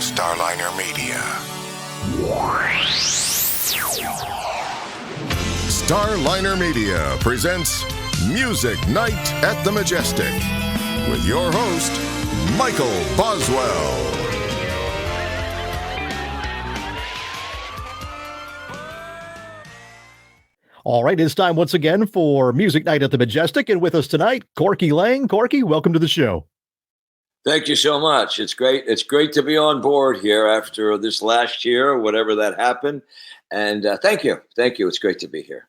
Starliner Media. Starliner Media presents Music Night at the Majestic with your host, Michael Boswell. All right, it's time once again for Music Night at the Majestic, and with us tonight, Corky Laing. Corky, welcome to the show. Thank you so much. It's great. It's great to be on board here after this last year, whatever that happened. And thank you. Thank you. It's great to be here.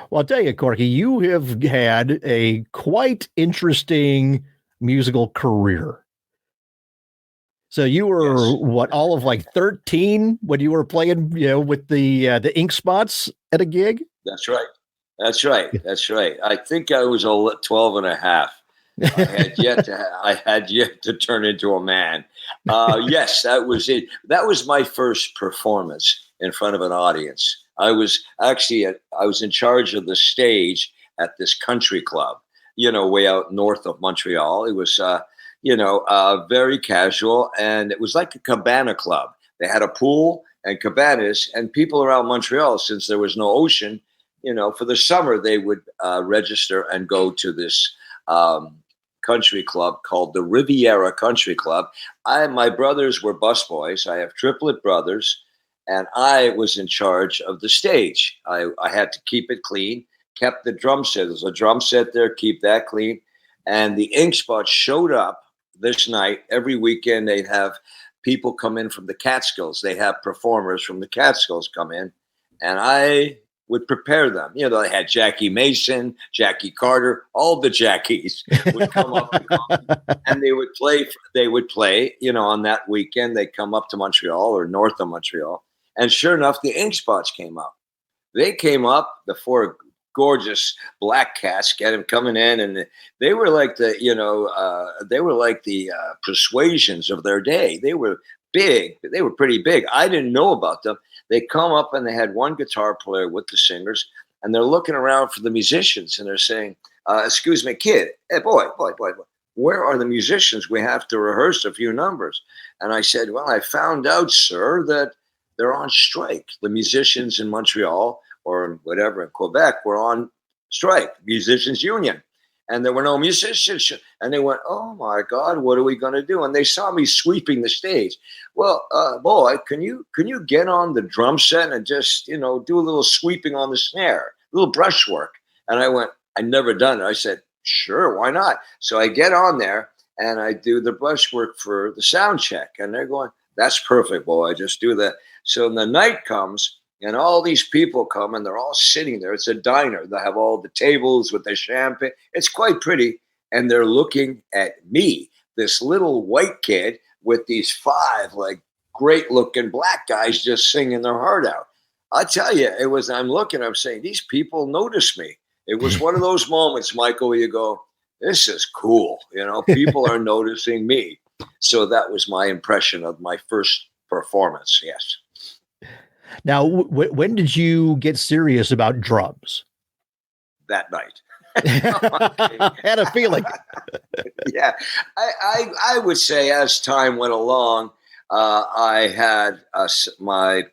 Well, I'll tell you, Corky, you have had a quite interesting musical career. So you were, all of like 13 when you were playing, with the ink spots at a gig? That's right. That's right. That's right. I think I was 12 and a half. I had yet to turn into a man. Yes, that was it. That was my first performance in front of an audience. I was in charge of the stage at this country club, way out north of Montreal. It was, very casual, and it was like a cabana club. They had a pool and cabanas, and people around Montreal, since there was no ocean, for the summer, they would register and go to this country club called the Riviera Country Club. My brothers were busboys. I have triplet brothers, and I was in charge of the stage. I had to keep it clean, kept the drum set. There's a drum set there, keep that clean. And the ink spots showed up this night. Every weekend, they'd have people come in from the Catskills. They have performers from the Catskills come in, and I would prepare them. They had Jackie Mason, Jackie Carter, all the Jackies would come up and they would play. On that weekend, they'd come up to Montreal or north of Montreal. And sure enough, the ink spots came up. They came up, the four gorgeous black cats coming in, and they were like the Persuasions of their day. They were big. They were pretty big. I didn't know about them. They come up and they had one guitar player with the singers, and they're looking around for the musicians, and they're saying, excuse me, kid, hey, boy, where are the musicians? We have to rehearse a few numbers. And I said, well, I found out, sir, that they're on strike. The musicians in Montreal or whatever in Quebec were on strike, musicians union. And there were no musicians. And they went, oh, my God, what are we going to do? And they saw me sweeping the stage. Well, boy, can you get on the drum set and just, do a little sweeping on the snare, a little brushwork? And I went, I'd never done it. I said, sure, why not? So I get on there and I do the brushwork for the sound check. And they're going, that's perfect, boy. Just do that. So the night comes. And all these people come, and they're all sitting there. It's a diner. They have all the tables with the champagne. It's quite pretty. And they're looking at me, this little white kid with these five, great-looking black guys just singing their heart out. I tell you, I'm saying, these people notice me. It was one of those moments, Michael, where you go, this is cool. People are noticing me. So that was my impression of my first performance, yes. Now, when did you get serious about drums? That night. I had a feeling. Yeah. I would say as time went along, I had my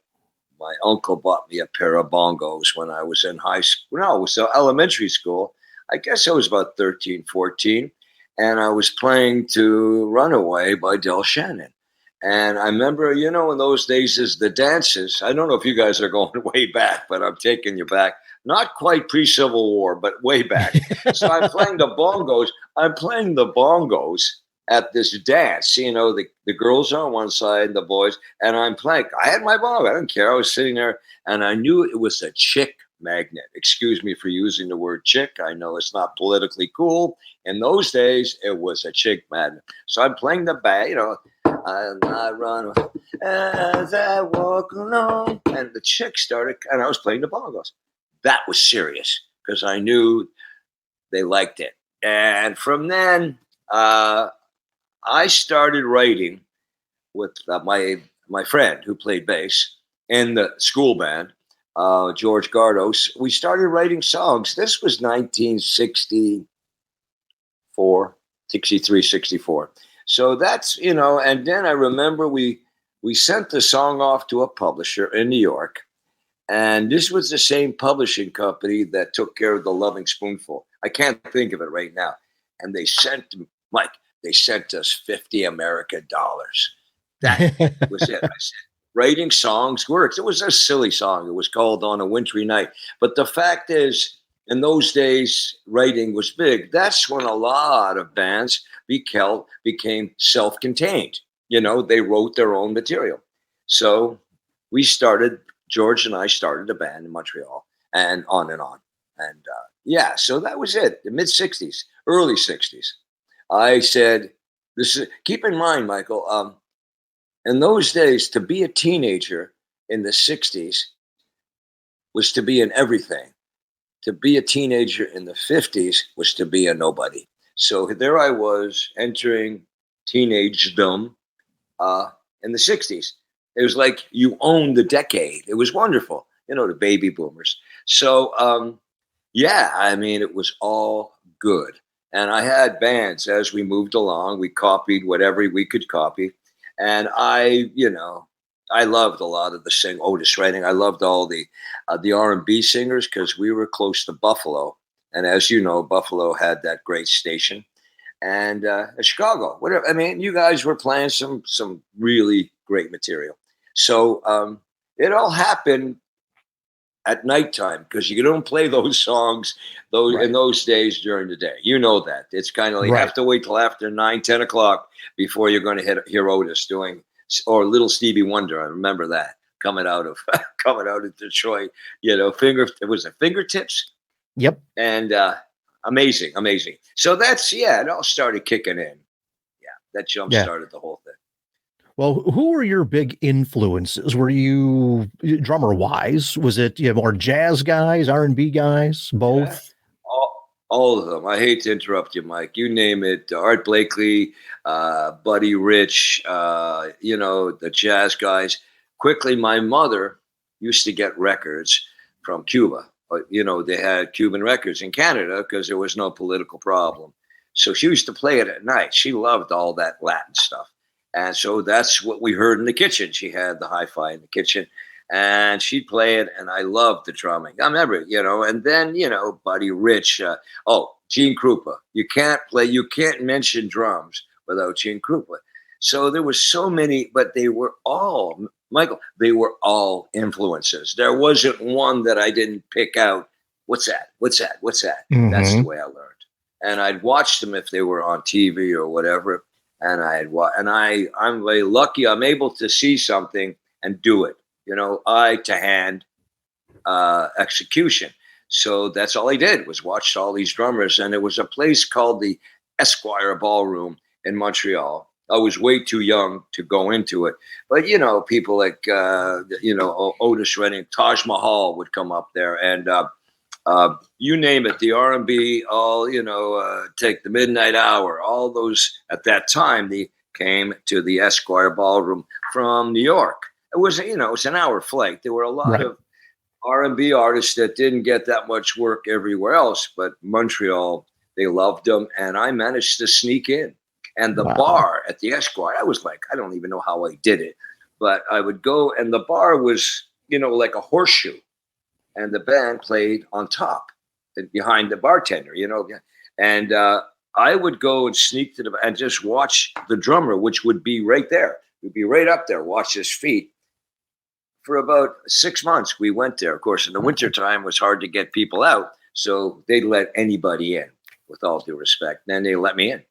uncle bought me a pair of bongos when I was in high school. No, it was elementary school. I guess I was about 13, 14. And I was playing to Runaway by Del Shannon. And I remember, in those days is the dances. I don't know if you guys are going way back, but I'm taking you back. Not quite pre-Civil War, but way back. So I'm playing the bongos. At this dance. The girls are on one side, the boys, and I'm playing. I had my bongo. I didn't care. I was sitting there, and I knew it was a chick magnet. Excuse me for using the word chick. I know it's not politically cool. In those days, it was a chick magnet. So I'm playing the bag, and I run as I walk along. And the chick started, and I was playing the bongos. That was serious because I knew they liked it. And from then, I started writing with my friend who played bass in the school band, George Gardos. We started writing songs. This was 1964, 63, 64. So that's, and then I remember we we sent the song off to a publisher in New York. And this was the same publishing company that took care of the Loving Spoonful. I can't think of it right now. And they sent us 50 American dollars. That was it. I said, writing songs works. It was a silly song. It was called On a Wintry Night. But the fact is, in those days, writing was big. That's when a lot of bands became self-contained. They wrote their own material. So George and I started a band in Montreal, and on and on. And so that was it, the mid-'60s, early 60s. I said, keep in mind, Michael, in those days, to be a teenager in the 60s was to be an everything. To be a teenager in the 50s was to be a nobody. So there I was entering teenagedom in the 60s. It was like you owned the decade. It was wonderful, the baby boomers. So, it was all good. And I had bands as we moved along. We copied whatever we could copy. And I loved a lot of the Otis Redding. I loved all the R&B singers because we were close to Buffalo. And as you know, Buffalo had that great station. And Chicago, whatever. I mean, you guys were playing some really great material. So it all happened at nighttime because you don't play those songs in those days during the day. You know that. It's kind of like you have to wait till after 9, 10 o'clock before you're going to hear Otis doing, or Little Stevie Wonder. I remember that coming out of Detroit. It was Fingertips. Yep. And amazing. So that's it all started kicking in. Yeah, that jump started the whole thing. Well, who were your big influences? Were you drummer wise? Was it more jazz guys, R&B guys, both? Yeah. All of them. I hate to interrupt you, Mike. You name it. Art Blakely, Buddy Rich, the jazz guys. Quickly, my mother used to get records from Cuba. They had Cuban records in Canada because there was no political problem. So she used to play it at night. She loved all that Latin stuff. And so that's what we heard in the kitchen. She had the hi-fi in the kitchen and she'd play it. And I loved the drumming. I remember, and then, Buddy Rich. Gene Krupa. You can't mention drums without Gene Krupa. So there was so many, but they were all, Michael, influences. There wasn't one that I didn't pick out. What's that? Mm-hmm. That's the way I learned. And I'd watch them if they were on TV or whatever. And I'm very lucky. I'm able to see something and do it. Eye to hand execution. So that's all I did was watch all these drummers. And it was a place called the Esquire Ballroom in Montreal. I was way too young to go into it. But, people like, Otis Redding, Taj Mahal would come up there. And you name it, the R&B, all, Take the Midnight Hour, all those at that time, they came to the Esquire Ballroom from New York. It was, it's an hour flight. There were a lot of R&B artists that didn't get that much work everywhere else, but Montreal, they loved them. And I managed to sneak in. And the bar at the Esquire, I was like, I don't even know how I did it, but I would go and the bar was, like a horseshoe. And the band played on top behind the bartender, and I would go and sneak to and just watch the drummer, which would be right there. He'd be right up there, watch his feet. For about 6 months, we went there. Of course, in the wintertime, it was hard to get people out. So they'd let anybody in, with all due respect. Then they let me in.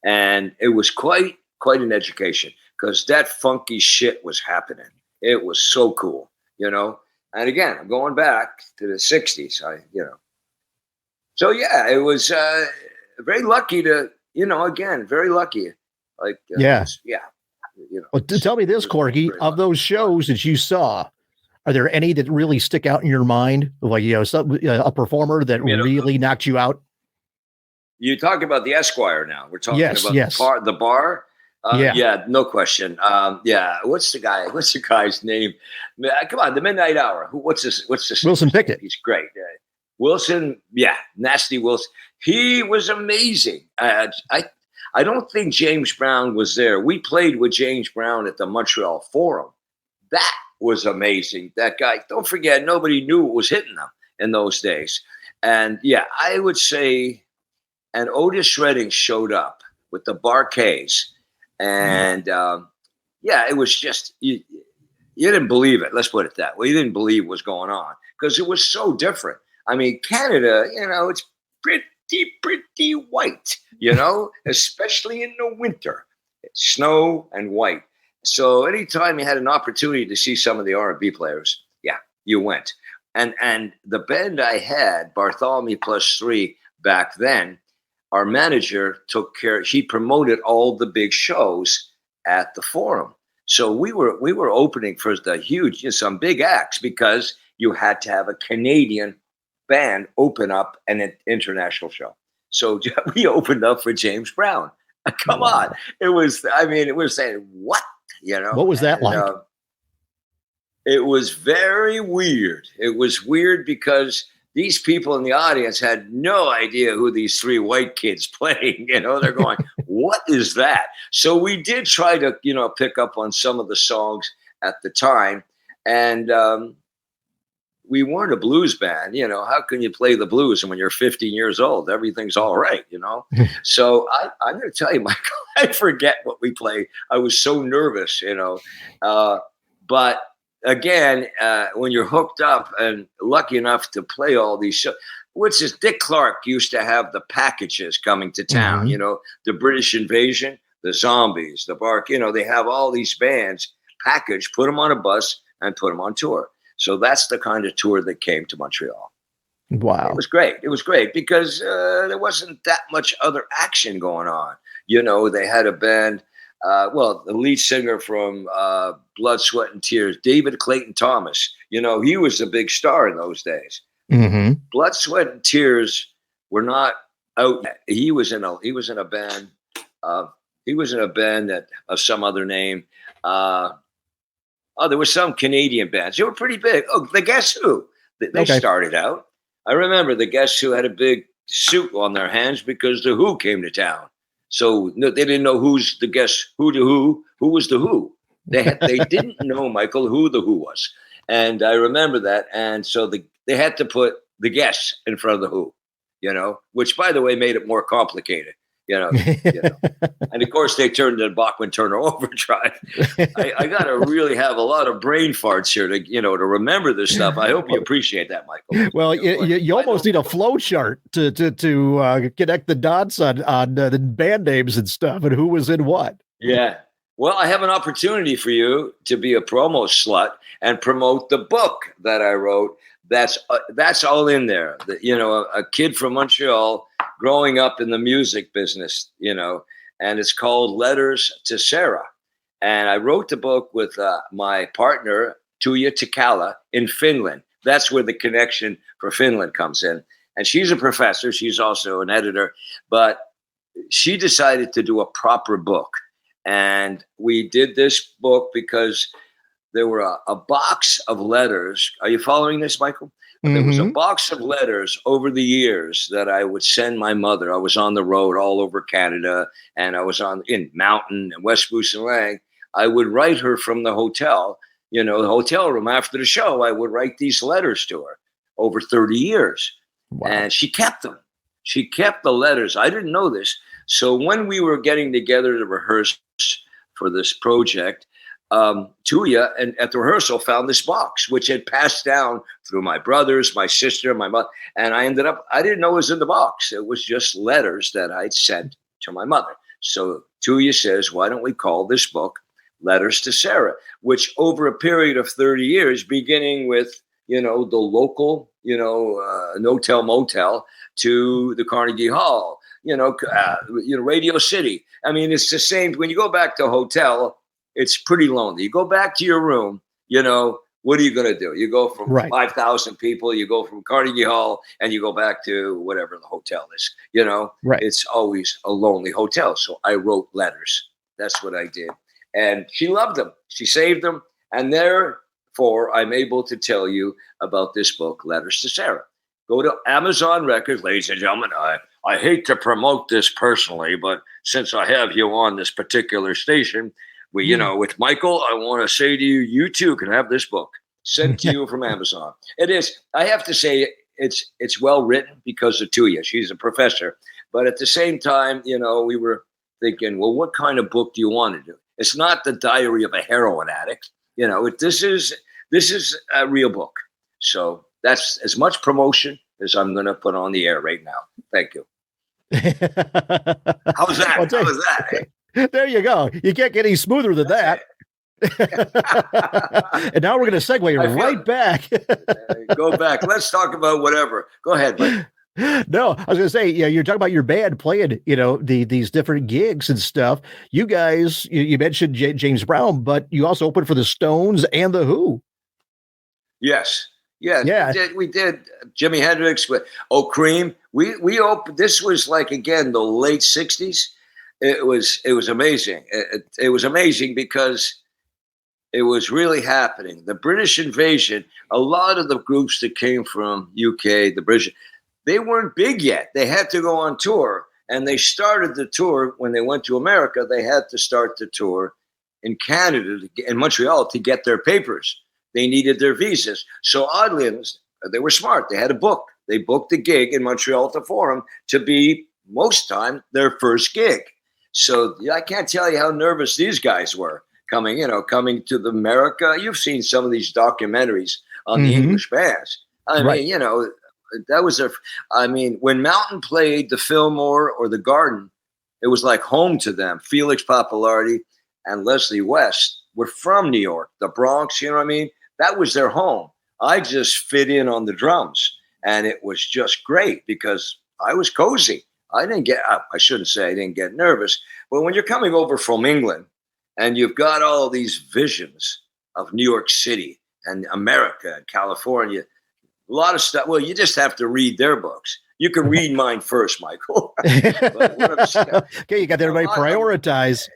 And it was quite an education because that funky shit was happening. It was so cool, And again, I'm going back to the 60s. So yeah, it was very lucky to, very lucky. Like, Well, tell me this, Corky, of those shows that you saw, are there any that really stick out in your mind? Like, a performer that really knocked you out? You talk about the Esquire now. We're talking about the bar. Yeah, no question. What's the guy's name? Come on, the Midnight Hour. What's this? Wilson Pickett. He's great. Wilson, Nasty Wilson. He was amazing. I don't think James Brown was there. We played with James Brown at the Montreal Forum. That was amazing. That guy, don't forget, nobody knew what was hitting them in those days. And yeah, I would say, and Otis Redding showed up with the Barquets. And yeah, it was just, you didn't believe it. Let's put it that way. You didn't believe what was going on because it was so different. I mean, Canada, it's pretty white, especially in the winter. It's snow and white. So anytime you had an opportunity to see some of the R&B players, yeah, you went. And the band I had, Bartholomew Plus 3, back then, our manager took care. He promoted all the big shows at the Forum. So we were opening for the huge, some big acts because you had to have a Canadian band open up an international show. So we opened up for James Brown. Come on. It was saying, what? What was that like? It was very weird. It was weird because these people in the audience had no idea who these three white kids playing. They're going, what is that? So we did try to, pick up on some of the songs at the time. And we weren't a blues band. How can you play the blues? And when you're 15 years old, everything's all right, So I'm going to tell you, Michael, I forget what we played. I was so nervous, but again, when you're hooked up and lucky enough to play all these shows, which is Dick Clark used to have the packages coming to town, the British Invasion, the Zombies, the Bark, they have all these bands packaged, put them on a bus and put them on tour. So that's the kind of tour that came to Montreal. Wow. It was great. It was great because there wasn't that much other action going on. They had a band, the lead singer from Blood, Sweat, and Tears, David Clayton Thomas. He was a big star in those days. Mm-hmm. Blood, Sweat, and Tears were not out yet. He was in a band. He was in a band that of some other name. There were some Canadian bands. They were pretty big. Oh, the Guess Who. They started out. I remember the Guess Who had a big suit on their hands because the Who came to town. So they didn't know who's the Guess Who to who was the Who. They didn't know, Michael, who the Who was. And I remember that. And so they had to put the Guess in front of the Who, which, by the way, made it more complicated. And of course they turned to Bachman Turner Overdrive. I got to really have a lot of brain farts here to remember this stuff. I hope you appreciate that, Michael. Well, you almost need a flow chart to connect the dots on the band names and stuff and who was in what. Yeah. Well, I have an opportunity for you to be a promo slut and promote the book that I wrote. That's all in there. A kid from Montreal growing up in the music business, and it's called Letters to Sarah. And I wrote the book with my partner, Tuija Tikala, in Finland. That's where the connection for Finland comes in. And she's a professor. She's also an editor. But she decided to do a proper book. And we did this book because there were a box of letters. Are you following this, Michael? Mm-hmm. There was a box of letters over the years that I would send my mother. I was on the road all over Canada, and I was in Mountain and West Bruce and Lang. I would write her from the hotel, the hotel room after the show. I would write these letters to her over 30 years. Wow. And she kept them. She kept the letters. I didn't know this. So when we were getting together to rehearse for this project, Tuija and at the rehearsal found this box, which had passed down through my brothers, my sister, my mother. And I didn't know it was in the box. It was just letters that I'd sent to my mother. So Tuija says, why don't we call this book Letters to Sarah, which over a period of 30 years, beginning with, the local, no-tell motel to the Carnegie Hall, Radio City. I mean, it's the same. When you go back to a hotel, it's pretty lonely. You go back to your room, what are you going to do? You go from 5,000 people, you go from Carnegie Hall, and you go back to whatever the hotel is, It's always a lonely hotel. So I wrote letters. That's what I did. And she loved them. She saved them. And therefore, I'm able to tell you about this book, Letters to Sarah. Go to Amazon Records, ladies and gentlemen. I hate to promote this personally, but since I have you on this particular station, with Michael, I want to say to you, you too can have this book sent to you from Amazon. It is, I have to say, it's well written because of Tuya. She's a professor. But at the same time, we were thinking, well, what kind of book do you want to do? It's not the diary of a heroin addict. This is a real book. So that's as much promotion as I'm going to put on the air right now. Thank you. How's that? Well, How was that? There you go. You can't get any smoother than that. And now we're going to segue right back. Go back. Let's talk about whatever. Go ahead, Mike. No, I was going to say, you're talking about your band playing, these different gigs and stuff. You guys, you mentioned James Brown, but you also opened for the Stones and the Who. Yes. Yeah. We did Jimi Hendrix with Cream. We opened. This was like, again, the late 60s. It was amazing. It was amazing because it was really happening. The British invasion, a lot of the groups that came from UK, the British, they weren't big yet. They had to go on tour, and they started the tour when they went to America. They had to start the tour in Canada, in Montreal, to get their papers. They needed their visas. So oddly enough, they were smart. They had a book. They booked a gig in Montreal at the Forum to be, most time, their first gig. So I can't tell you how nervous these guys were coming to America. You've seen some of these documentaries on the English bands. I mean, that was when Mountain played the Fillmore or the Garden, it was like home to them. Felix Pappalardi and Leslie West were from New York, the Bronx, you know what I mean? That was their home. I just fit in on the drums, and it was just great because I was cozy. I shouldn't say I didn't get nervous, but when you're coming over from England and you've got all these visions of New York City and America and California, a lot of stuff. Well, you just have to read their books. You can read mine first, Michael. Okay, you got everybody prioritize.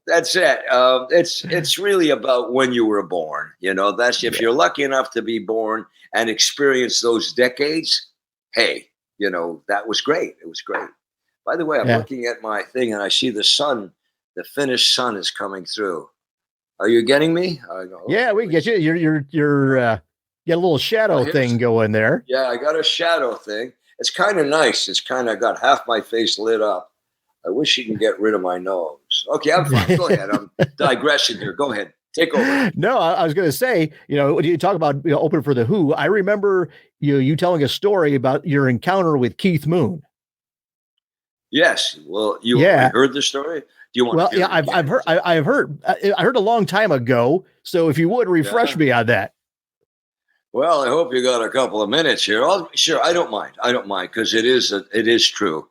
That's it. It's really about when you were born. That's if you're lucky enough to be born and experience those decades. Hey, that was great. It was great. By the way, I'm looking at my thing and I see the sun. The Finnish sun is coming through. Are you getting me? Yeah, we get you. You're got a little shadow thing going there. Yeah, I got a shadow thing. It's kind of nice. It's kind of got half my face lit up. I wish you can get rid of my nose. Okay, I'm fine. Go ahead. I'm digressing here. Go ahead. Take over. No, I was going to say, when you talk about open for the Who, I remember you telling a story about your encounter with Keith Moon. Yes. Well, you heard the story? Do you want? Well, yeah, I've heard. I heard a long time ago. So if you would refresh me on that. Well, I hope you got a couple of minutes here. Sure, I don't mind. Because it is true.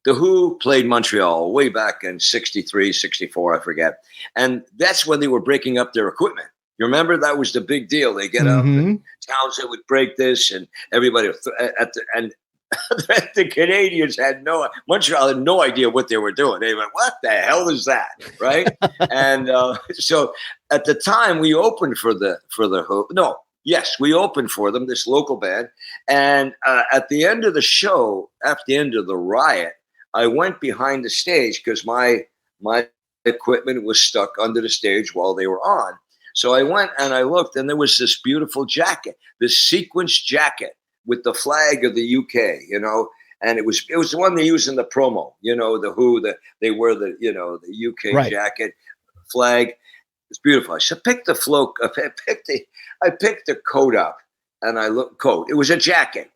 The Who played Montreal way back in 63, 64, I forget. And that's when they were breaking up their equipment. You remember? That was the big deal. They get up and Townsend would break this and everybody the Canadians Montreal had no idea what they were doing. They went, what the hell is that? Right? And so at the time we opened for the Who. No. Yes, we opened for them, this local band. And at the end of the show, after the end of the riot, I went behind the stage because my equipment was stuck under the stage while they were on. So I went and I looked, and there was this beautiful jacket, this sequence jacket with the flag of the UK, and it was the one they used in the promo, the Who, they wear the UK jacket flag. It's beautiful. I picked the float. I picked the coat up, and coat. It was a jacket,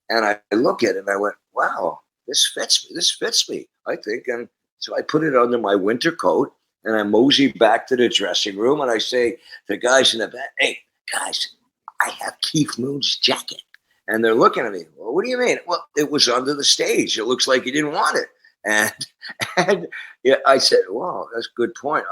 and I look at it and I went, "Wow, this fits me. This fits me, I think." And so I put it under my winter coat, and I mosey back to the dressing room, and I say to the guys in the back, "Hey, guys, I have Keith Moon's jacket." And they're looking at me. Well, what do you mean? Well, it was under the stage. It looks like he didn't want it. And I said, "Wow, that's a good point."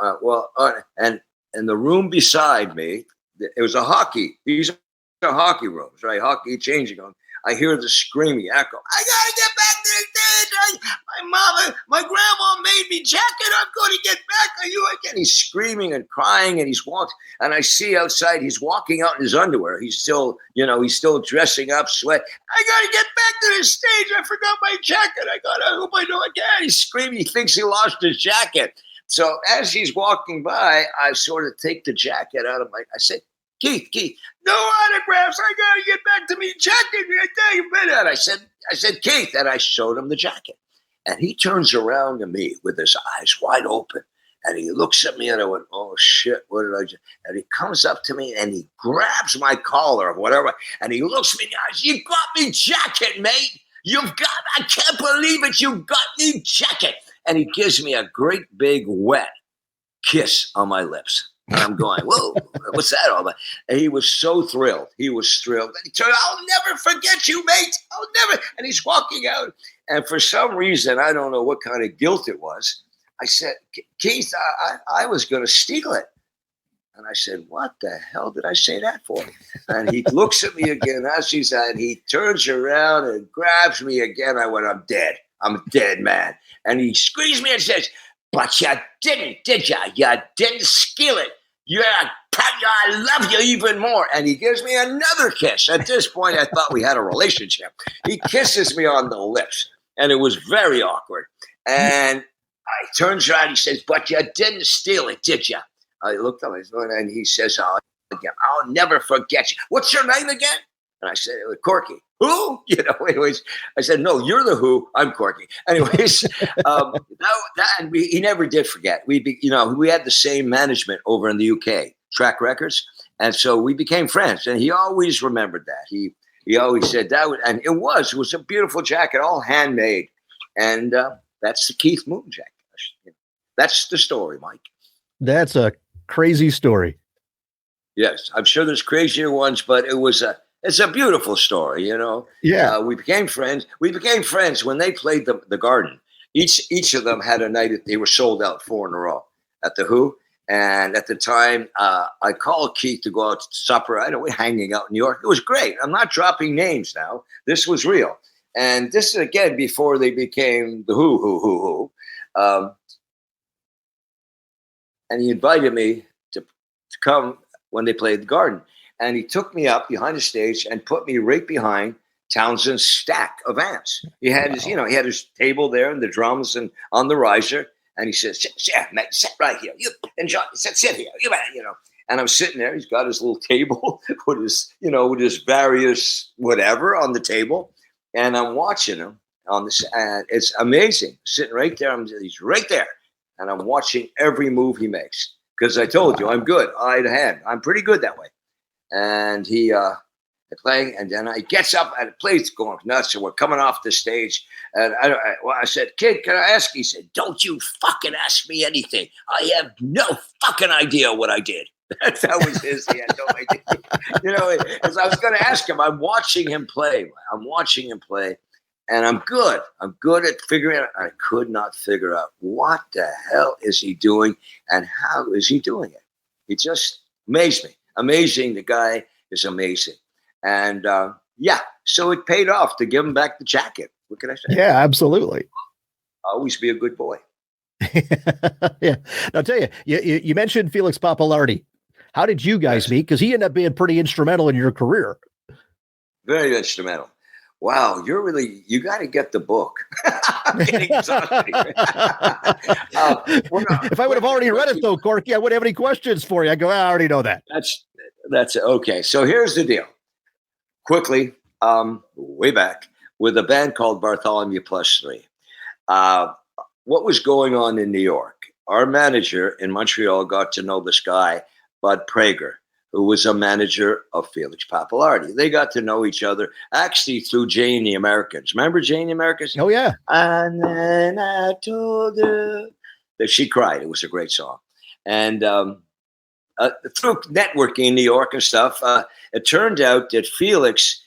And the room beside me, it was a hockey. These are hockey rooms, right? Hockey changing room. I hear the screaming echo. I gotta get back to the stage. My mama, my grandma made me jacket. I'm going to get back. Are you again? He's screaming and crying, and he's walking. And I see outside, he's walking out in his underwear. He's still, he's still dressing up, sweat. I gotta get back to the stage. I forgot my jacket. I hope I know again. He's screaming. He thinks he lost his jacket. So as he's walking by, I sort of take the jacket out of I said, Keith, no autographs. I gotta get back to me jacket. I tell you about it. I said, Keith, and I showed him the jacket. And he turns around to me with his eyes wide open. And he looks at me and I went, oh shit, what did I do? And he comes up to me and he grabs my collar or whatever. And he looks me in the eyes. You got me jacket, mate. I can't believe it. You got me jacket. And he gives me a great big wet kiss on my lips. And I'm going, whoa, what's that all about? And he was so thrilled. He was thrilled. And he turned, I'll never forget you, mate. I'll never. And he's walking out. And for some reason, I don't know what kind of guilt it was. I said, Keith, I was going to steal it. And I said, what the hell did I say that for? And he looks at me again, as he said, and he turns around and grabs me again. I went, I'm dead. I'm a dead man. And he squeezed me and says, but you didn't, did you? You didn't steal it. I love you even more. And he gives me another kiss. At this point, I thought we had a relationship. He kisses me on the lips. And it was very awkward. And I turns around, he says, but you didn't steal it, did you? I looked up and he says, I'll never forget you. What's your name again? And I said, Corky. Who? Anyways, I said, no, you're the Who. I'm Corky. Anyways, he never did forget. We had the same management over in the UK, Track Records. And so we became friends. And he always remembered that. He always said that. And it was a beautiful jacket, all handmade. And that's the Keith Moon jacket. That's the story, Mike. That's a crazy story. Yes, I'm sure there's crazier ones, but it's a beautiful story, Yeah. We became friends. We became friends when they played the Garden. Each of them had a night they were sold out 4 in a row at the Who. And at the time, I called Keith to go out to supper. We're hanging out in New York. It was great. I'm not dropping names now. This was real. And this is, again, before they became the Who. And he invited me to come when they played the Garden. And he took me up behind the stage and put me right behind Townsend's stack of amps. He had his, he had his table there and the drums and on the riser. And he says, sit right here. You and John said, sit here. And I'm sitting there. He's got his little table with his various whatever on the table. And I'm watching him on this. And it's amazing. Sitting right there. He's right there. And I'm watching every move he makes. Because I told you, I'm good. Eye to hand. I'm pretty good that way. And he playing, and then he gets up and the place going nuts, and we're coming off the stage. And I said, kid, can I ask you? He said, don't you fucking ask me anything. I have no fucking idea what I did. That was his. He had no idea. As I was going to ask him, I'm watching him play. And I'm good. I'm good at figuring out. I could not figure out what the hell is he doing and how is he doing it. He just amazed me. Amazing. The guy is amazing. And so it paid off to give him back the jacket. What can I say? Yeah, absolutely. Always be a good boy. Yeah. Now, I'll tell you, you mentioned Felix Pappalardi. How did you guys meet? Because he ended up being pretty instrumental in your career. Very instrumental. Wow, you got to get the book. I'm getting exhausted. If I would have already read it, though, Corky, I wouldn't have any questions for you. I go, I already know that. That's okay. So here's the deal. Quickly, way back with a band called Bartholomew Plus 3. What was going on in New York? Our manager in Montreal got to know this guy, Bud Prager, who was a manager of Felix Pappalardi. They got to know each other actually through Jane and the Americans. Remember Jane and the Americans? Oh, yeah. And then I told her that she cried. It was a great song. And through networking in New York and stuff, it turned out that Felix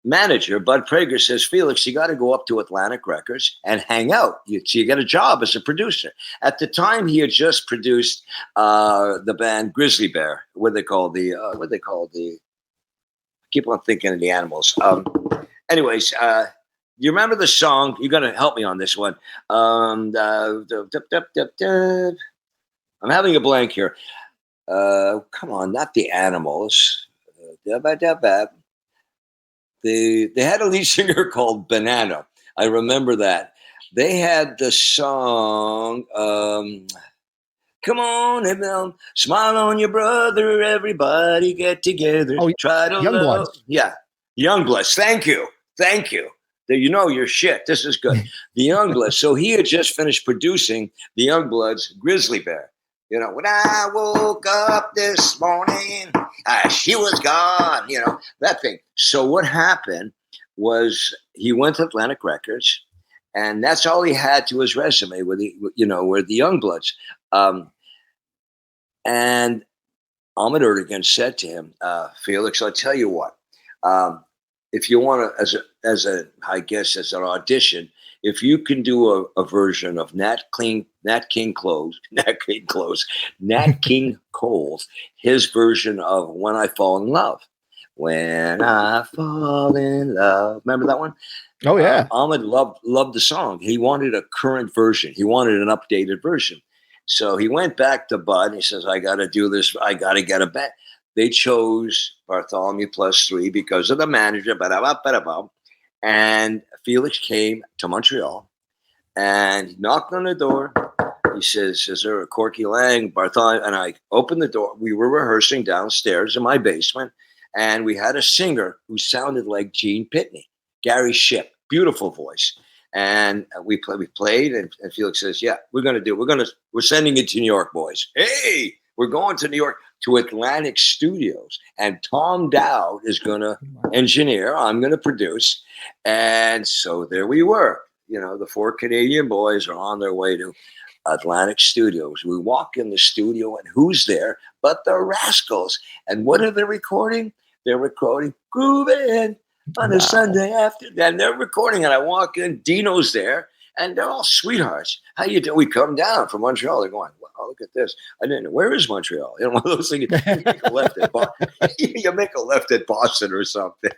manager, Bud Prager, says, Felix, you got to go up to Atlantic Records and hang out. You get a job as a producer. At the time, he had just produced the band Grizzly Bear. I keep on thinking of the animals. Anyways, you remember the song? You're going to help me on this one. I'm having a blank here. Come on, not the Animals. They had a lead singer called Banana. I remember that. They had the song, come on, smile on your brother, everybody get together. Oh, Try to Youngbloods. love. Yeah, Youngbloods. Thank you. You know your shit. This is good. The Youngbloods. So he had just finished producing the Youngbloods' Grizzly Bear. You know, when I woke up this morning, she was gone. You know, that thing. So what happened was he went to Atlantic Records, and that's all he had to his resume with the Youngbloods. And Ahmet Ertegun said to him, Felix, I'll tell you what. If you want to, as an audition, if you can do a version of Nat King Cole's, his version of When I Fall in Love. When I fall in love. Remember that one? Oh, yeah. Ahmed loved the song. He wanted a current version. He wanted an updated version. So he went back to Bud and he says, I got to do this. I got to get a bet. They chose Bartholomew Plus 3 because of the manager. And Felix came to Montreal and he knocked on the door. He says, is there a Corky Laing, Bartholomew? And I opened the door. We were rehearsing downstairs in my basement. And we had a singer who sounded like Gene Pitney, Gary Shipp, beautiful voice. And we played, and Felix says, yeah, we're sending it to New York, boys. Hey, we're going to New York to Atlantic Studios. And Tom Dowd is going to engineer. I'm going to produce. And so there we were. You know, the 4 Canadian boys are on their way to Atlantic Studios. We walk in the studio, and who's there but the Rascals? And what are they recording? They're recording Groovin' on a Sunday afternoon. And they're recording, and I walk in, Dino's there, and they're all sweethearts. How you doing? We come down from Montreal. They're going, wow, look at this. I didn't know. Where is Montreal? You know, one of those things. You make a left at Boston. You make a left at Boston or something.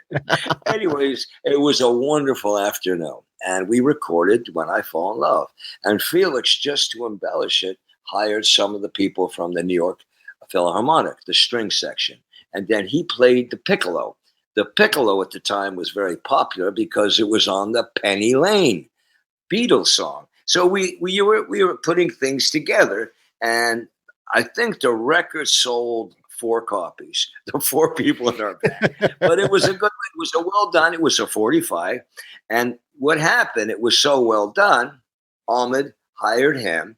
Anyways, it was a wonderful afternoon. And we recorded When I Fall in Love. And Felix, just to embellish it, hired some of the people from the New York Philharmonic, the string section. And then he played the piccolo. The piccolo at the time was very popular because it was on the Penny Lane Beatles song. So we were putting things together, and I think the record sold 4 copies. The 4 people in our band, but it was a well done. It was a 45, and what happened? It was so well done. Ahmed hired him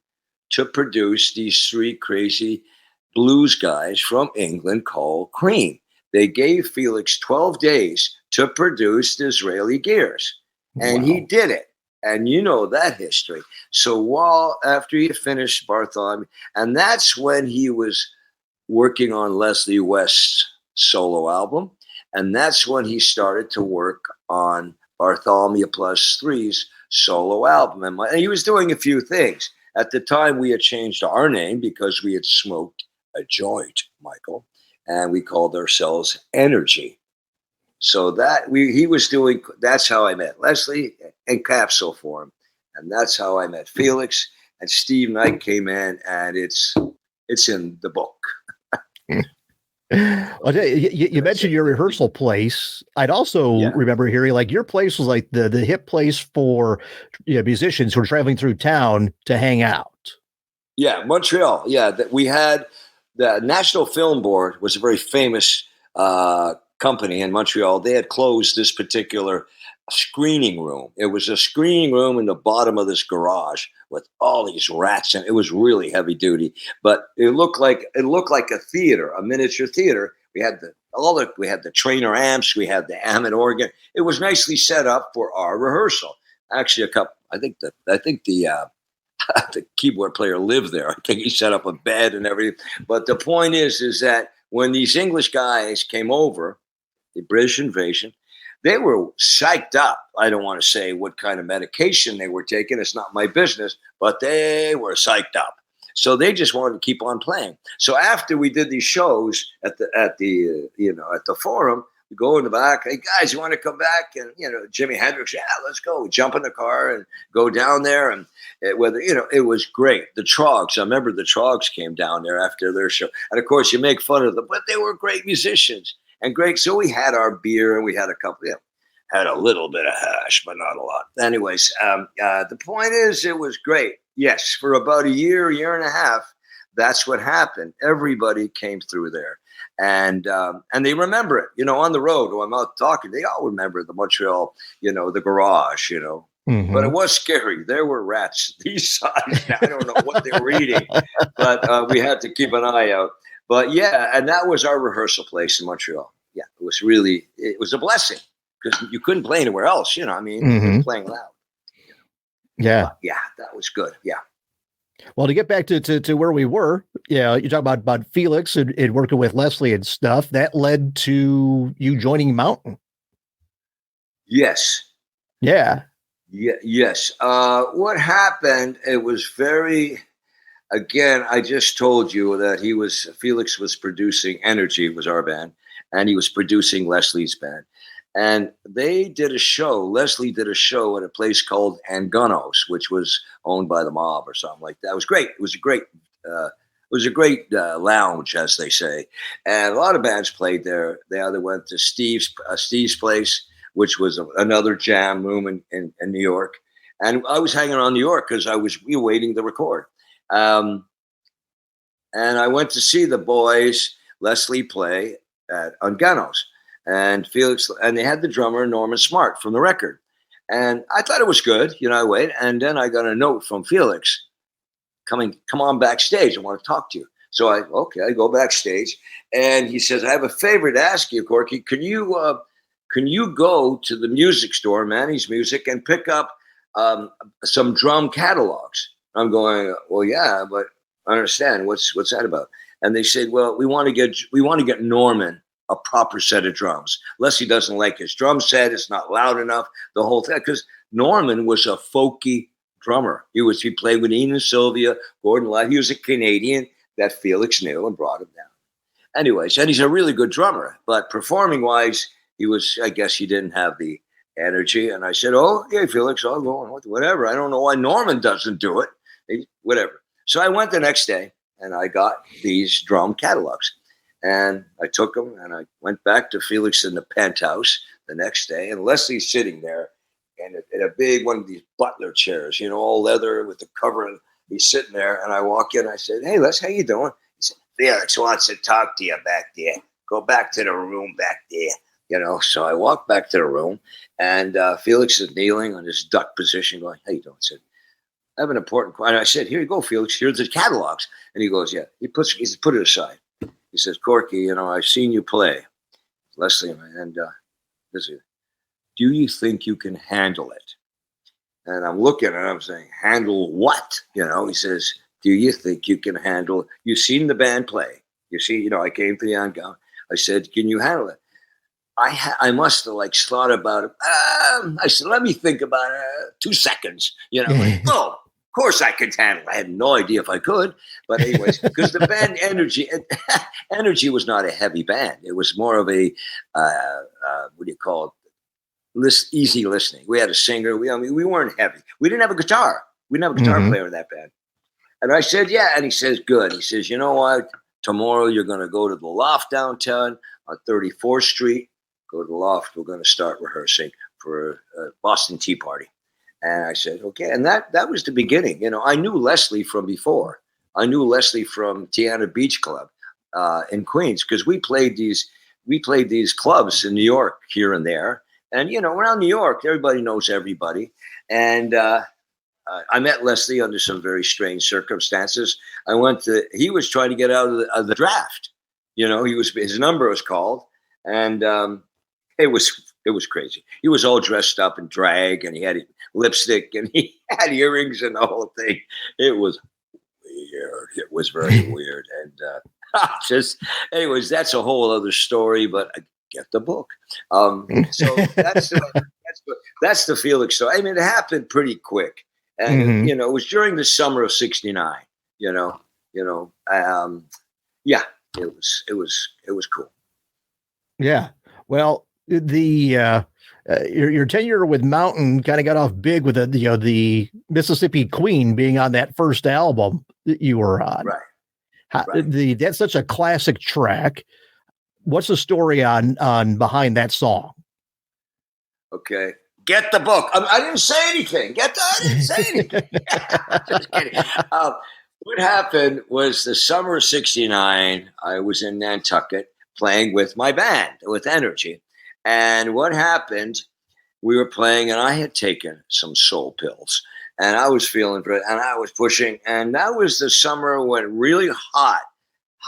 to produce these 3 crazy blues guys from England called Cream. They gave Felix 12 days to produce the Israeli Gears, and he did it. And you know that history. So after he finished Bartholomew, and that's when he was working on Leslie West's solo album, and that's when he started to work on Bartholomew Plus 3's solo album. And he was doing a few things. At the time, we had changed our name because we had smoked a joint, Michael, and we called ourselves Energy. So he was doing. That's how I met Leslie and Capsule for him, and that's how I met Felix. And Steve Knight came in, and it's in the book. Well, you mentioned your rehearsal place. I'd also remember hearing like your place was like the hip place for musicians who are traveling through town to hang out. Yeah, Montreal. Yeah, we had the National Film Board was a very famous company in Montreal. They had closed this particular screening room. It was a screening room in the bottom of this garage with all these rats, and it was really heavy duty. But it looked like a theater, a miniature theater. We had the trainer amps, we had the Hammond organ. It was nicely set up for our rehearsal. Actually, I think the keyboard player lived there. I think he set up a bed and everything. But the point is that when these English guys came over, the British invasion, they were psyched up. I don't want to say what kind of medication they were taking. It's not my business, but they were psyched up. So they just wanted to keep on playing. So after we did these shows at the Forum, go in the back. Hey guys, you want to come back? And Jimi Hendrix, yeah, let's go. We jump in the car and go down there. And it was great. The Trogs, I remember the Trogs came down there after their show, and of course you make fun of them, but they were great musicians and great. So we had our beer and we had a couple. Had a little bit of hash, but not a lot. Anyways, the point is, it was great. Yes, for about a year and a half, that's what happened. Everybody came through there, and they remember it. On the road when I'm out talking, they all remember the Montreal, the garage, Mm-hmm. But it was scary. There were rats these size. I don't know what they were eating, but we had to keep an eye out. But yeah, and that was our rehearsal place in Montreal. Yeah, it was a blessing. Because you couldn't play anywhere else, Mm-hmm. You were playing loud. Yeah. Yeah, that was good. Yeah. Well, to get back to where we were, you talk about Felix and working with Leslie and stuff. That led to you joining Mountain. Yes. Yeah. Yes. What happened? It was again, I just told you that Felix was producing Energy, was our band, and he was producing Leslie's band. And they did a show. Leslie did a show at a place called Angunos, which was owned by the mob or something like that. It was great. It was a great lounge, as they say. And a lot of bands played there. They either went to Steve's place, which was another jam room in New York. And I was hanging around New York because we were waiting to record. And I went to see the boys, Leslie, play at Angunos. And Felix, and they had the drummer Norman Smart from the record, and I thought it was good. I wait, and then I got a note from Felix, come on backstage. I want to talk to you. So I go backstage, and he says, I have a favor to ask you, Corky. Can you go to the music store, Manny's Music, and pick up some drum catalogs? I'm going, well, yeah, but I understand. What's that about? And they said, well, we want to get Norman a proper set of drums. Leslie doesn't like his drum set. It's not loud enough. The whole thing, because Norman was a folky drummer. He played with Ian and Sylvia, Gordon Light. He was a Canadian that Felix knew and brought him down. Anyways, and he's a really good drummer, but performing wise, I guess he didn't have the energy. And I said, oh, okay, Felix, I'll go on, whatever. I don't know why Norman doesn't do it. Whatever. So I went the next day and I got these drum catalogs. And I took them and I went back to Felix in the penthouse the next day. And Leslie's sitting there in a big one of these butler chairs, all leather with the cover. And he's sitting there. And I walk in. I said, hey, Les, how you doing? He said, Felix wants to talk to you back there. Go back to the room back there. So I walked back to the room. And Felix is kneeling on his duck position going, how you doing? I said, I have an important question. And I said, here you go, Felix. Here's the catalogs. And he goes, yeah. He said, put it aside. He says, Corky, I've seen you play. Leslie, and do you think you can handle it? And I'm looking at him, I'm saying, handle what? He says, do you think you can handle it? You've seen the band play. You see, I came to the Angunos. I said, can you handle it? I must have thought about it. I said, let me think about it 2 seconds. Oh, of course I could handle it. I had no idea if I could. But anyways, because the band Energy was not a heavy band. It was more of a, what do you call it? Easy listening. We had a singer. We weren't heavy. We didn't have a guitar. We didn't have a guitar player in that band. And I said, yeah. And he says, good. He says, you know what? Tomorrow you're going to go to the Loft downtown on 34th Street. Go to the Loft. We're going to start rehearsing for a Boston Tea Party. And I said, okay. And that was the beginning. I knew Leslie from before. I knew Leslie from Tiana Beach Club in Queens because we played these clubs in New York here and there. And, around New York, everybody knows everybody. And I met Leslie under some very strange circumstances. He was trying to get out of the draft. His number was called. And it was crazy. He was all dressed up in drag and he had lipstick and he had earrings and the whole thing. It was weird. It was very weird. And anyways, that's a whole other story, but I get the book. So that's the Felix story. I mean, it happened pretty quick. And, it was during the summer of '69, yeah, it was cool. Yeah. Well, your tenure with Mountain kind of got off big with the Mississippi Queen being on that first album that you were on. Right. That's such a classic track. What's the story on behind that song? Okay. Get the book. I didn't say anything. I didn't say anything. Just kidding. What happened was the summer of '69, I was in Nantucket playing with my band, with Energy. And what happened, we were playing and I had taken some soul pills and I was feeling good and I was pushing. And that was the summer when really hot,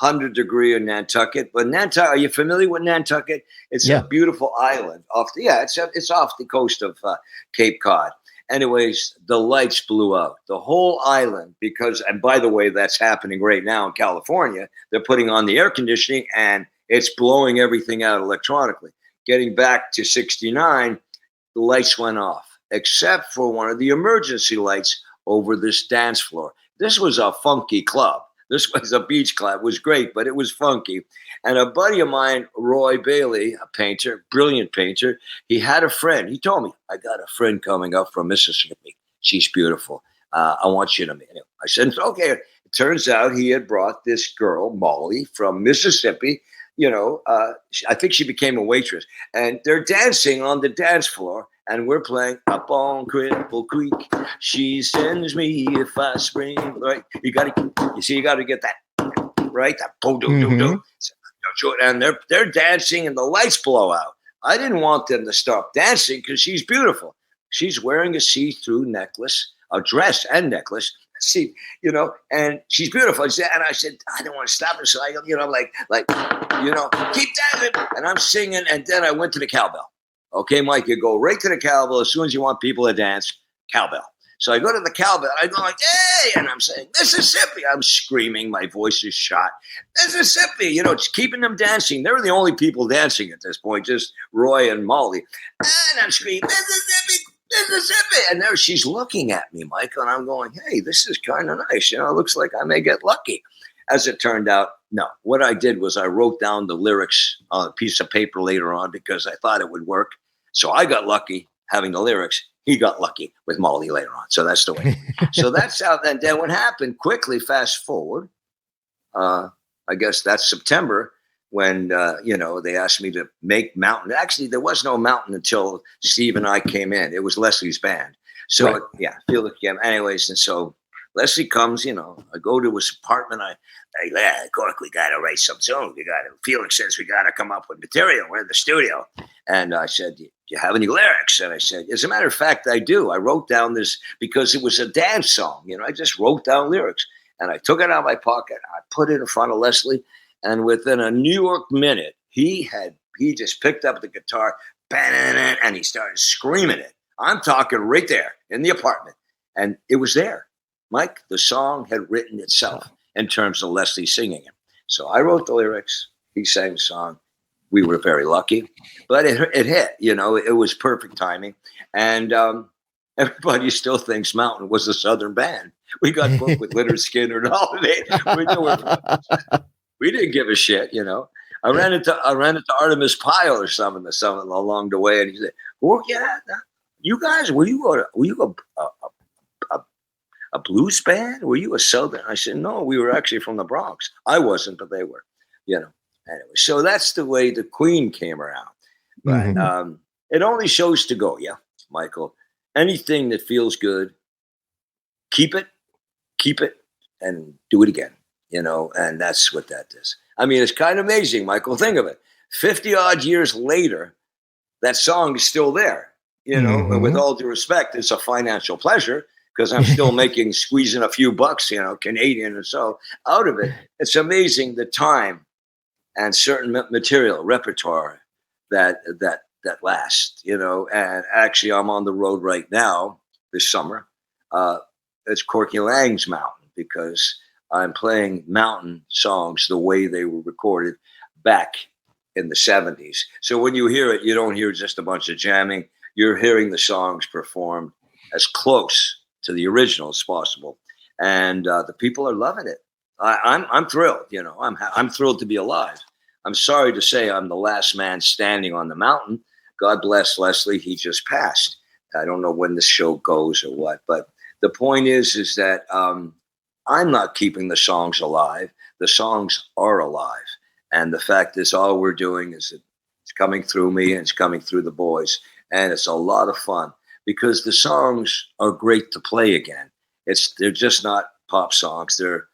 100-degree in Nantucket. But Nantucket, are you familiar with Nantucket? It's a beautiful island it's off the coast of Cape Cod. Anyways, the lights blew out the whole island because, and by the way, that's happening right now in California. They're putting on the air conditioning and it's blowing everything out electronically. Getting back to '69, the lights went off, except for one of the emergency lights over this dance floor. This was a funky club. This was a beach club. It was great, but it was funky. And a buddy of mine, Roy Bailey, a painter, brilliant painter, he had a friend. He told me, I got a friend coming up from Mississippi. She's beautiful. I want you to meet him. I said, okay. It turns out he had brought this girl, Molly, from Mississippi. I think she became a waitress. And they're dancing on the dance floor. And we're playing Up on Cripple Creek. She sends me if I spring. Right? You got to get that right. That do. And they're dancing, and the lights blow out. I didn't want them to stop dancing because she's beautiful. She's wearing a see-through necklace, a dress and necklace. See, and she's beautiful. And I said, I don't want to stop her. So I, keep dancing. And I'm singing, and then I went to the cowbell. Okay, Mike, you go right to the cowbell as soon as you want people to dance, cowbell. So I go to the cowbell, I go like, hey, and I'm saying, Mississippi. I'm screaming, my voice is shot. Mississippi, just keeping them dancing. They were the only people dancing at this point, just Roy and Molly. And I'm screaming, Mississippi. And there she's looking at me, Mike, and I'm going, hey, this is kind of nice. It looks like I may get lucky. As it turned out, no. What I did was I wrote down the lyrics on a piece of paper later on because I thought it would work. So I got lucky having the lyrics. He got lucky with Molly later on. So that's the way. So that's how. And then what happened quickly, fast forward, I guess that's September when, they asked me to make Mountain. Actually, there was no Mountain until Steve and I came in. It was Leslie's band. So, right. Felix came. Anyways, and so Leslie comes, I go to his apartment. Cork, we got to write some songs. Felix says we got to come up with material. We're in the studio. And I said, do you have any lyrics? And I said, as a matter of fact, I do. I wrote down this because it was a dance song. I just wrote down lyrics. And I took it out of my pocket. I put it in front of Leslie. And within a New York minute, he just picked up the guitar, and he started screaming it. I'm talking right there in the apartment. And it was there. Mike, the song had written itself in terms of Leslie singing it. So I wrote the lyrics. He sang the song. We were very lucky, but it hit. It was perfect timing. And everybody still thinks Mountain was a Southern band. We got booked with Leonard Skinner and Holiday. We didn't give a shit. I ran into Artemis Pyle or something along the way, and he said, "Well, yeah, you guys, were you a blues band? Were you a Southern?" I said, "No, we were actually from the Bronx. I wasn't, but they were, Anyway, so that's the way the Queen came around. But it only shows to go, Michael. Anything that feels good, keep it, and do it again, and that's what that is. I mean, it's kind of amazing, Michael. Think of it. 50 odd years later, that song is still there, and with all due respect, it's a financial pleasure because I'm still squeezing a few bucks, Canadian or so out of it. It's amazing the time and certain material repertoire that lasts, and actually I'm on the road right now this summer. It's Corky Laing's Mountain because I'm playing Mountain songs the way they were recorded back in the 70s. So when you hear it, you don't hear just a bunch of jamming. You're hearing the songs performed as close to the original as possible. And the people are loving it. I'm thrilled, I'm thrilled to be alive. I'm sorry to say I'm the last man standing on the mountain. God bless Leslie. He just passed. I don't know when this show goes or what, but the point is that I'm not keeping the songs alive. The songs are alive. And the fact is, all we're doing is it's coming through me and it's coming through the boys. And it's a lot of fun because the songs are great to play again. They're just not pop songs. They're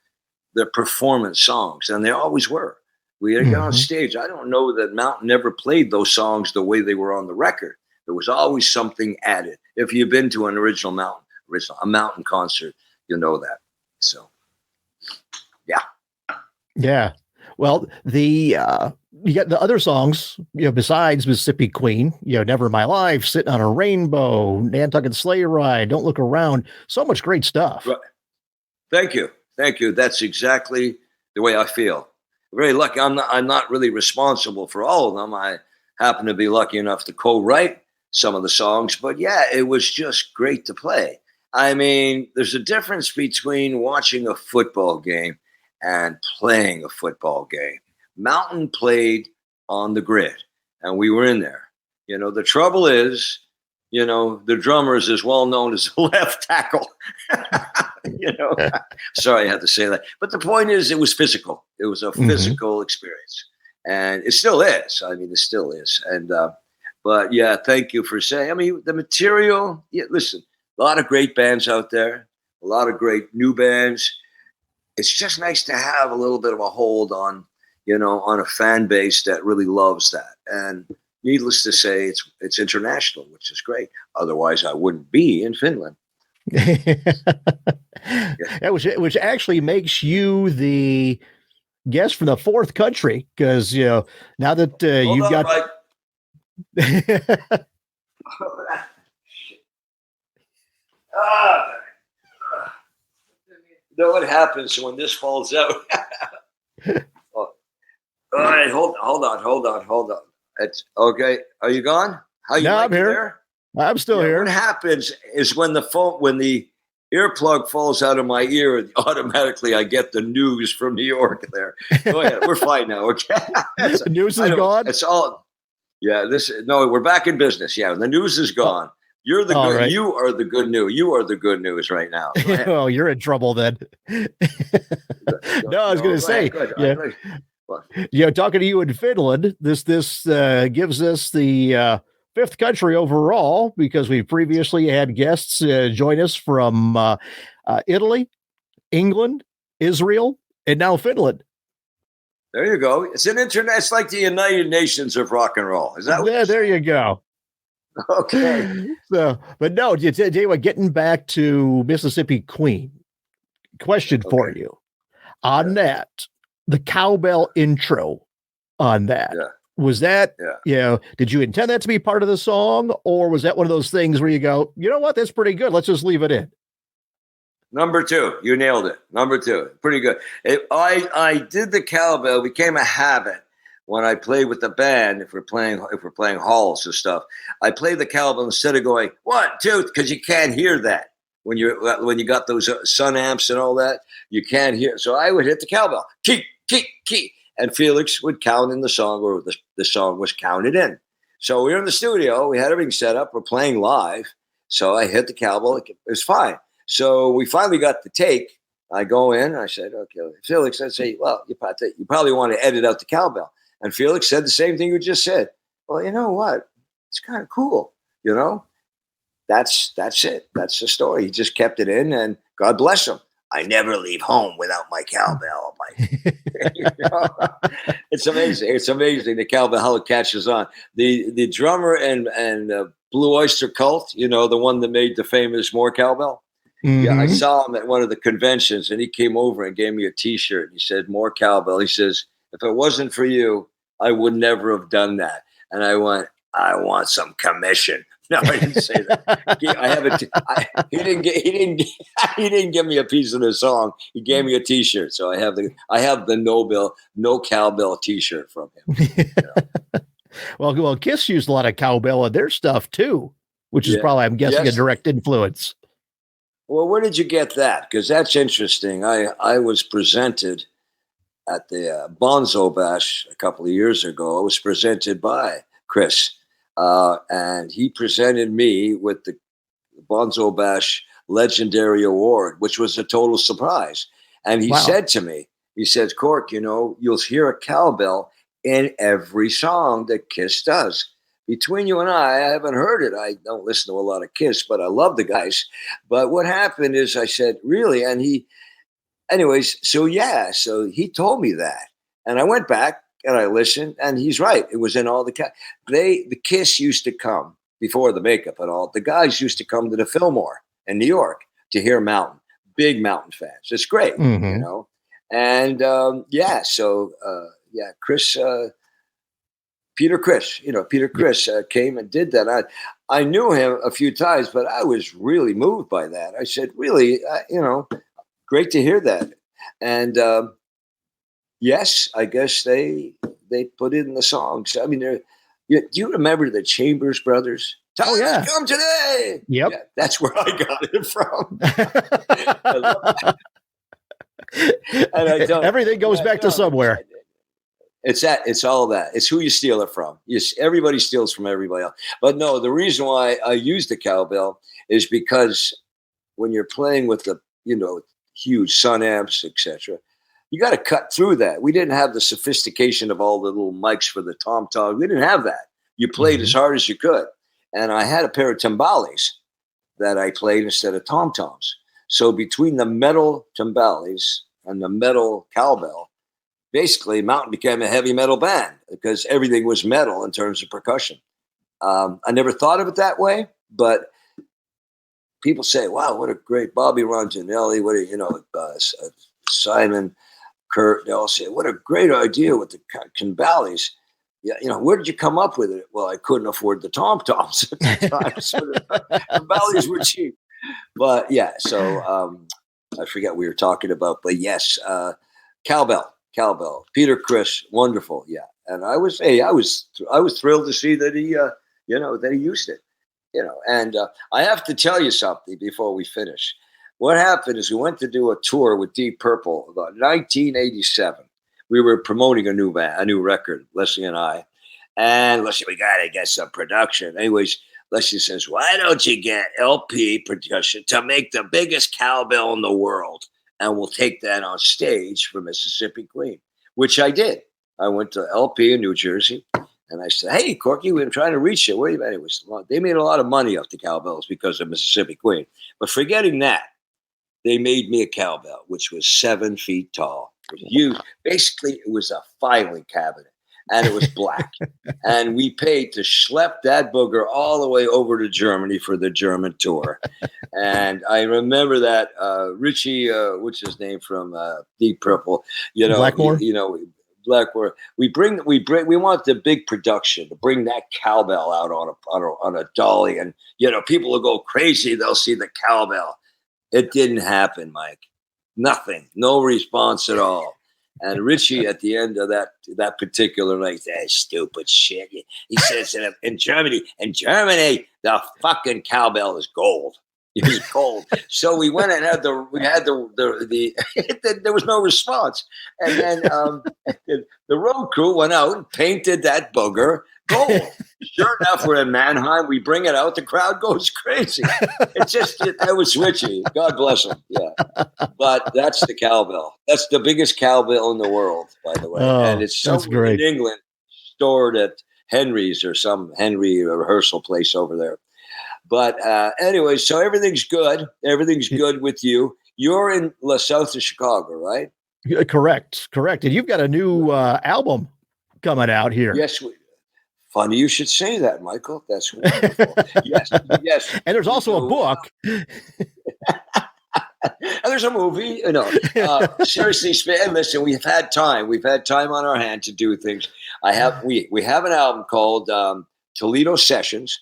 performance songs, and they always were. We had to get on stage. I don't know that Mountain never played those songs the way they were on the record. There was always something added. If you've been to an a Mountain concert, you know that. So, yeah. Yeah. Well, you got the other songs, besides Mississippi Queen, Never in My Life, Sitting on a Rainbow, Nantucket Sleigh Ride, Don't Look Around. So much great stuff. Right. Thank you. That's exactly the way I feel. Very lucky. I'm not really responsible for all of them. I happen to be lucky enough to co-write some of the songs, but yeah, it was just great to play. I mean, there's a difference between watching a football game and playing a football game. Mountain played on the grid, and we were in there. The trouble is, the drummer is as well known as the left tackle. Sorry I had to say that. But the point is, it was physical. It was a physical experience. And it still is. I mean, it still is. And, but yeah, thank you for saying, I mean, the material, listen, a lot of great bands out there, a lot of great new bands. It's just nice to have a little bit of a hold on, on a fan base that really loves that. And needless to say, it's international, which is great. Otherwise, I wouldn't be in Finland. Yeah, which actually makes you the guest from the fourth country, because now that you've got. Right. You know what happens when this falls out? All right, hold on. It's okay. Are you gone? How you? No, I'm here. There? I'm still here. What happens is when the earplug falls out of my ear, automatically I get the news from New York there. Go ahead. We're fine now. Okay. The news is gone? It's all. Yeah. We're back in business. Yeah. The news is gone. You're the good. Right. You are the good news. You are the good news right now. Well, you're in trouble then. No, I was going to say, talking to you in Finland, this gives us the fifth country overall, because we previously had guests join us from Italy, England, Israel, and now Finland. There you go. It's an internet. It's like the United Nations of rock and roll. Is that what there you go. Okay. So, but no, tell you what, getting back to Mississippi Queen, question for you on that, the cowbell intro on that. Yeah. Was that, did you intend that to be part of the song, or was that one of those things where you go, you know what, that's pretty good, let's just leave it in? Number two, you nailed it. Number two, pretty good. I did the cowbell, became a habit when I played with the band. If we're playing halls and stuff, I play the cowbell instead of going 1, 2, because you can't hear that when you got those sun amps and all that. You can't hear. So I would hit the cowbell, key, key, key. And Felix would count in the song, or the song was counted in. So we were in the studio. We had everything set up. We're playing live. So I hit the cowbell. It was fine. So we finally got the take. I go in. I said, okay, Felix, I say, well, you probably want to edit out the cowbell. And Felix said the same thing you just said. Well, you know what? It's kind of cool. That's it. That's the story. He just kept it in, and God bless him. I never leave home without my cowbell. It's amazing. It's amazing, the cowbell, how it catches on. The drummer and Blue Oyster Cult, the one that made the famous More Cowbell. Mm-hmm. Yeah, I saw him at one of the conventions, and he came over and gave me a T-shirt. He said, "More Cowbell." He says, "If it wasn't for you, I would never have done that." And I went, "I want some commission." No, I didn't say that. He didn't give me a piece of the song. He gave me a T-shirt, so I have the no cowbell T-shirt from him. Well, Kiss used a lot of cowbell in their stuff too, which is probably, I'm guessing, a direct influence. Well, where did you get that? Because that's interesting. I was presented at the Bonzo Bash a couple of years ago. It was presented by Chris, and he presented me with the Bonzo Bash Legendary Award, which was a total surprise. And he said to me, he said, Cork, you'll hear a cowbell in every song that Kiss does. Between you and I haven't heard it. I don't listen to a lot of Kiss, but I love the guys. But what happened is I said, really? And so he told me that. And I went back and I listened, and he's right. It was in all the Kiss used to come before the makeup and all. The guys used to come to the Fillmore in New York to hear Mountain. Big Mountain fans. It's great, And Chris, Peter Criss came and did that. I knew him a few times, but I was really moved by that. I said, really, great to hear that. And yes, I guess they put it in the songs. I mean, do you remember the Chambers Brothers? Time to come today. Yep. Yeah, that's where I got it from. And everything goes back to somewhere. It's all that. It's who you steal it from. Everybody steals from everybody else. But no, the reason why I use the cowbell is because when you're playing with the, huge Sun amps, etc., you got to cut through that. We didn't have the sophistication of all the little mics for the tom-tom. We didn't have that. You played as hard as you could. And I had a pair of timbales that I played instead of tom-toms. So between the metal timbales and the metal cowbell, basically Mountain became a heavy metal band because everything was metal in terms of percussion. I never thought of it that way, but people say, wow, what a great Bobby Ronginelli, Simon, Kurt, they all say, what a great idea with the timbales. Yeah, where did you come up with it? Well, I couldn't afford the tom-toms at the time, so the timbales were cheap. But yeah, so I forget what we were talking about, but yes, cowbell, Peter Criss, wonderful, yeah. And I was thrilled to see that he, that he used it, And I have to tell you something before we finish. What happened is we went to do a tour with Deep Purple about 1987. We were promoting a new record, Leslie and I. And Leslie, we got to get some production. Anyways, Leslie says, why don't you get LP production to make the biggest cowbell in the world? And we'll take that on stage for Mississippi Queen, which I did. I went to LP in New Jersey. And I said, hey, Corky, we've been trying to reach you. Where you anyways? They made a lot of money off the cowbells because of Mississippi Queen. But forgetting that, they made me a cowbell, which was 7 feet tall. Basically, it was a filing cabinet, and it was black. And we paid to schlep that booger all the way over to Germany for the German tour. And I remember that Richie, what's his name from Deep Purple, Blackmore. Blackmore. We want the big production to bring that cowbell out on a dolly, and people will go crazy. They'll see the cowbell. It didn't happen, Mike. Nothing. No response at all. And Richie, at the end of that particular night, that stupid shit. He says in Germany, the fucking cowbell is gold. It was gold. So we went and had there was no response. And then the road crew went out and painted that booger gold. Sure enough, we're in Mannheim. We bring it out. The crowd goes crazy. That was Richie. God bless him. Yeah. But that's the cowbell. That's the biggest cowbell in the world, by the way. And it's somewhere in England, stored at Henry's or some Henry rehearsal place over there. But anyway, so everything's good. Everything's good with you. You're in south of Chicago, right? Correct. And you've got a new album coming out here. Yes. Funny you should say that, Michael. That's wonderful. Yes. And there's also a book. And there's a movie. Seriously, listen, we've had time. We've had time on our hand to do things. We have an album called Toledo Sessions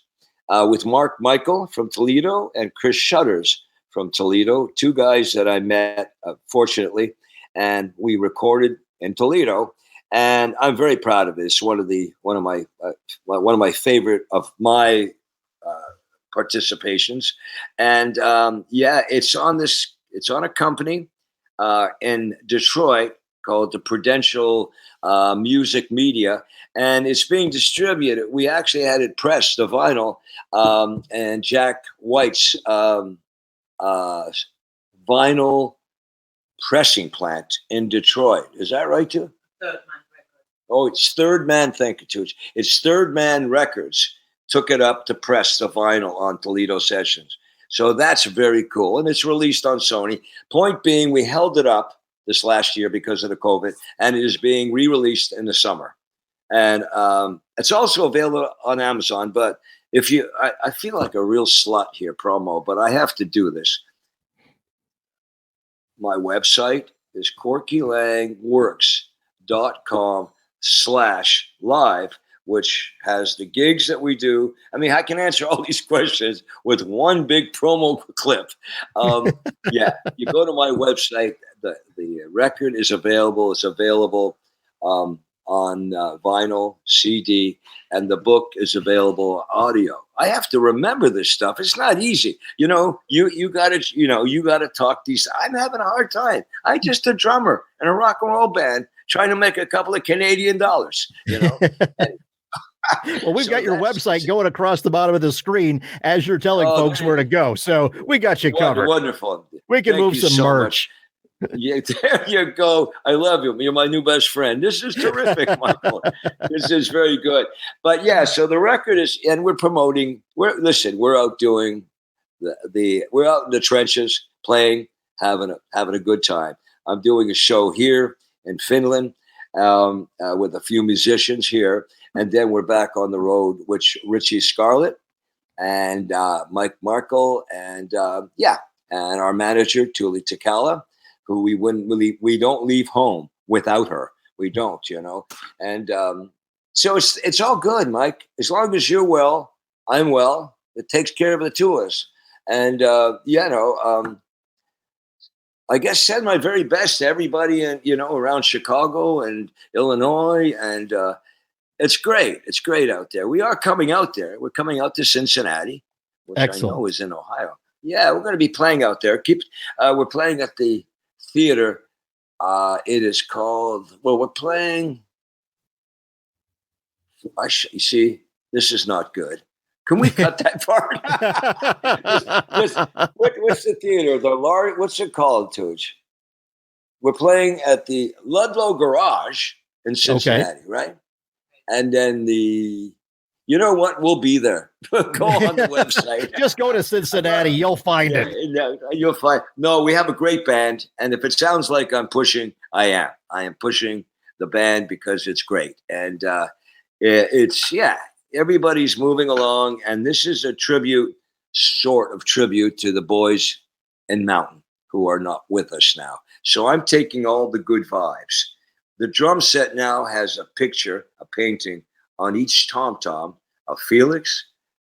with Mark Michael from Toledo and Chris Shutters from Toledo, two guys that I met, fortunately, and we recorded in Toledo. And I'm very proud of this. One of my favorite of my participations. And it's on a company in Detroit called the Prudential Music Media, and it's being distributed. We actually had it pressed, the vinyl, and Jack White's vinyl pressing plant in Detroit. Is that right, too? Third Man Records. Oh, it's Third Man. Thank you, Tooch. It's Third Man Records took it up to press the vinyl on Toledo Sessions. So that's very cool. And it's released on Sony. Point being, we held it up this last year because of the COVID, and it is being re-released in the summer. And it's also available on Amazon. But if you, I feel like a real slut here, promo, but I have to do this. My website is corkylaingworks.com/live, which has the gigs that we do. I mean, I can answer all these questions with one big promo clip. Yeah, you go to my website. The record is available. It's available on vinyl, CD, and the book is available audio. I have to remember this stuff. It's not easy. You gotta talk these. I'm having a hard time. I'm just a drummer in a rock and roll band trying to make a couple of Canadian dollars, Well, we've got your website going across the bottom of the screen as you're telling folks where to go. So we got you covered. Wonderful. We can move some merch. Yeah, there you go. I love you. You're my new best friend. This is terrific, Michael. This is very good. But yeah, so the record is, and we're promoting. We're out doing we're out in the trenches, playing, having a good time. I'm doing a show here in Finland with a few musicians here, and then we're back on the road, which Richie Scarlett and Mike Markle and and our manager Tuli Takala, who we don't leave home without her. We don't, and so it's all good, Mike. As long as you're well, I'm well. It takes care of the two of us, and I guess send my very best to everybody in around Chicago and Illinois, and it's great. It's great out there. We are coming out there. We're coming out to Cincinnati, which Excellent. I know is in Ohio. Yeah, we're going to be playing out there. We're playing at the theater. It is called. Well, we're playing. You see, this is not good. Can we cut that part? What's the theater? What's it called, Tooch? We're playing at the Ludlow Garage in Cincinnati, right? And then you know what? We'll be there. Go on the website. Just go to Cincinnati. You'll find it. You'll find. No, we have a great band. And if it sounds like I'm pushing, I am. I am pushing the band because it's great. And everybody's moving along. And this is a sort of tribute to the boys in Mountain who are not with us now. So I'm taking all the good vibes. The drum set now has a painting on each tom-tom of Felix,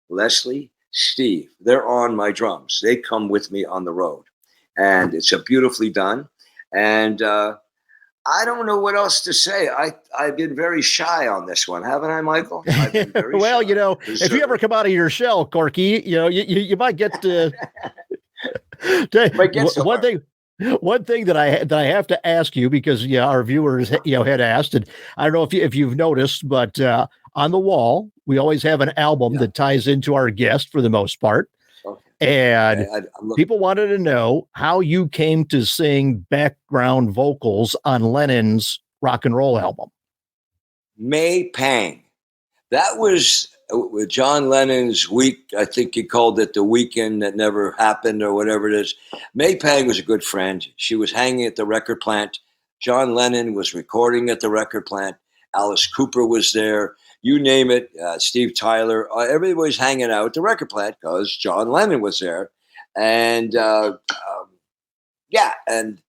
Leslie, Steve. They're on my drums. They come with me on the road. And it's a beautifully done. And I don't know what else to say. I've been very shy on this one, haven't I, Michael? I've been very well, shy. If you ever come out of your shell, Corky, you might get to one thing that I have to ask you, because our viewers had asked, and I don't know if you've noticed, but on the wall we always have an album that ties into our guest for the most part. And people wanted to know how you came to sing background vocals on Lennon's rock and roll album. Maypang. That was John Lennon's week. I think he called it the weekend that never happened or whatever it is. Maypang was a good friend. She was hanging at the record plant. John Lennon was recording at the record plant. Alice Cooper was there. You name it. Steve Tyler. Everybody was hanging out at the record plant because John Lennon was there. And and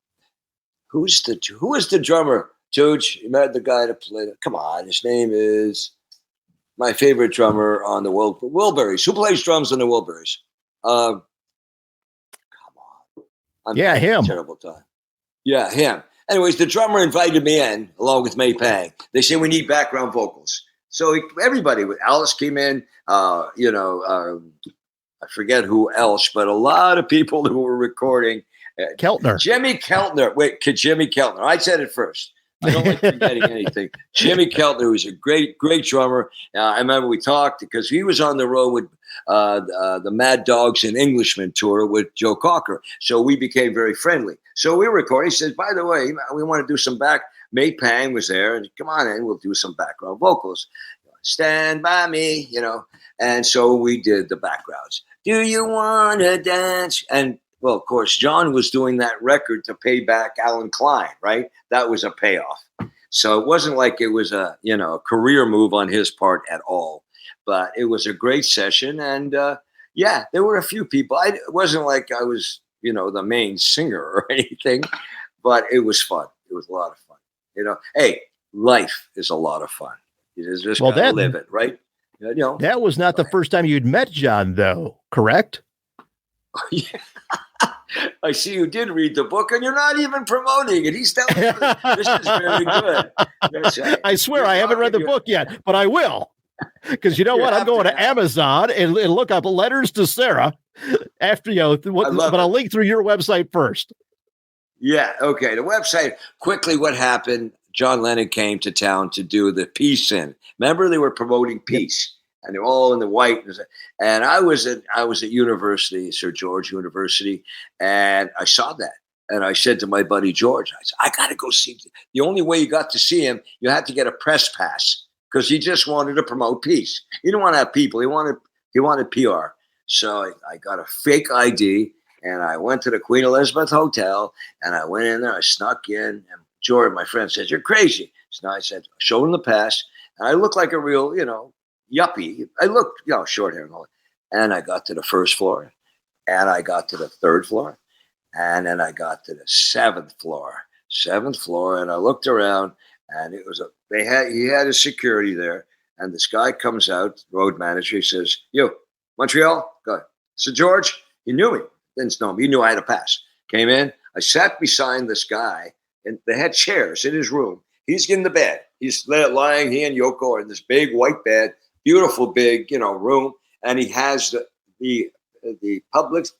who was the drummer? Tooch, you met the guy that played it. Come on, his name is my favorite drummer on the Wilburys. Who plays drums on the Wilburys? Come on. Him. Terrible time. Yeah, him. Anyways, the drummer invited me in along with Maypang. They said we need background vocals. So everybody, Alice came in, I forget who else, but a lot of people who were recording. Keltner. Jimmy Keltner. Wait, Jimmy Keltner. I said it first. I don't like forgetting anything. Jimmy Keltner was a great drummer. I remember we talked because he was on the road with the Mad Dogs and Englishmen tour with Joe Cocker. So we became very friendly. So we were recording. He says, by the way, we want to do some back. Maypang was there, and come on in, we'll do some background vocals. Stand by me, And so we did the backgrounds. Do you want to dance? And well, of course, John was doing that record to pay back Alan Klein, right? That was a payoff. So it wasn't like it was a career move on his part at all. But it was a great session. And there were a few people. It wasn't like I was, the main singer or anything, but it was fun. It was a lot of fun. Hey, life is a lot of fun. You just gotta live it, right? That was not the first time you'd met John, though, correct? Yeah. I see you did read the book, and you're not even promoting it. He's telling you this is very good. I swear I haven't read the book yet, but I will. Because you know what? I'm going to Amazon and look up Letters to Sarah after, but I'll link through your website first. Yeah, okay. The website, quickly what happened, John Lennon came to town to do the Peace In. Remember, they were promoting peace. And they're all in the white. And I was at university, Sir George University, and I saw that. And I said to my buddy George, I said, I got to go see. The only way you got to see him, you had to get a press pass because he just wanted to promote peace. He didn't want to have people. He wanted PR. So I got a fake ID, and I went to the Queen Elizabeth Hotel, and I went in there. I snuck in, and George, my friend, says, "You're crazy." So I said, "Show him the pass." And I looked like a real, yuppie. I looked, short hair and all. And I got to the first floor, and I got to the third floor, and then I got to the seventh floor, and I looked around, and it was he had his security there, and this guy comes out, road manager. He says, "You, Montreal, go ahead." So George, he knew me, didn't know me. He knew I had a pass. Came in, I sat beside this guy, and they had chairs in his room. He's in the bed. He's lying. He and Yoko are in this big white bed. Beautiful big, room, and he has the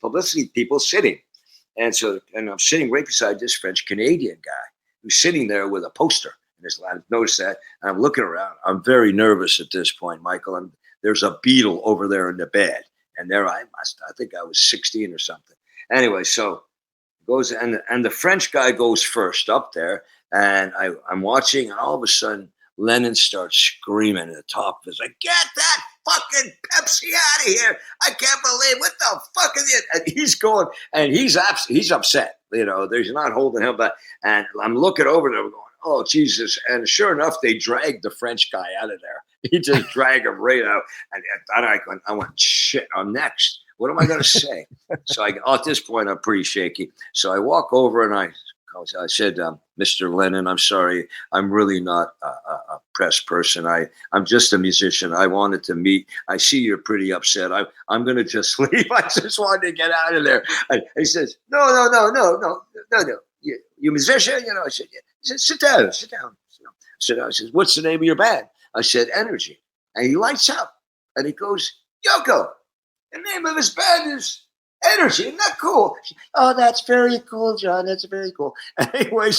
publicity people sitting, and I'm sitting right beside this French Canadian guy who's sitting there with a poster. And I noticed that, and I'm looking around. I'm very nervous at this point, Michael. And there's a beetle over there in the bed, and there I think I was 16 or something. Anyway, so goes and the French guy goes first up there, and I'm watching, and all of a sudden, Lennon starts screaming at the top of his like, "Get that fucking Pepsi out of here! I can't believe what the fuck is it?" And he's going, and he's upset. There's not holding him back. And I'm looking over there, going, "Oh Jesus!" And sure enough, they dragged the French guy out of there. He just dragged him right out. And I went, "Shit! I'm next. What am I going to say?" So at this point, I'm pretty shaky. So I walk over and I said, "Mr. Lennon, I'm sorry. I'm really not a press person. I'm just a musician. I wanted to meet. I see you're pretty upset. I'm going to just leave. I just wanted to get out of there." And he says, No. You musician? I said, "Yeah." He said, sit down. I said, "What's the name of your band?" I said, "Energy." And he lights up and he goes, "Yoko, the name of his band is Energy. Isn't that cool?" "Oh, that's very cool, John. That's very cool." Anyway,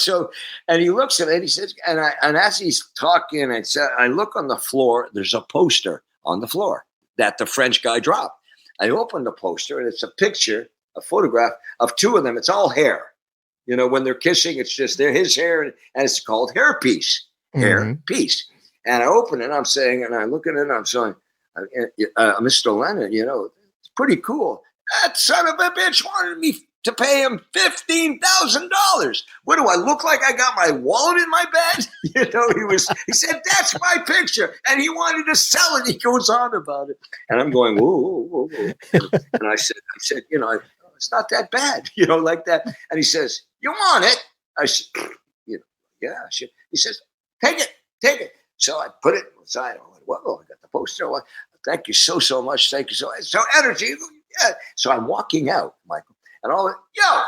and he looks at it and he says, and as he's talking, I look on the floor, there's a poster on the floor that the French guy dropped. I open the poster and it's a photograph of two of them. It's all hair. When they're kissing, it's just his hair, and it's called Hairpiece. Hairpiece. And I open it, and I look at it, and I'm saying, "Mr. Lennon, it's pretty cool. That son of a bitch wanted me to pay him $15,000. What do I look like? I got my wallet in my bed?" He said, "That's my picture." And he wanted to sell it. He goes on about it. And I'm going, whoa. And I said, "It's not that bad," like that. And he says, "You want it?" I said, "Yeah, I should." He says, Take it. So I put it aside. I went, "Whoa, I got the poster. Thank you so much. Thank you so much." So Energy. Yeah. So I'm walking out, Michael, and all went, "Yo,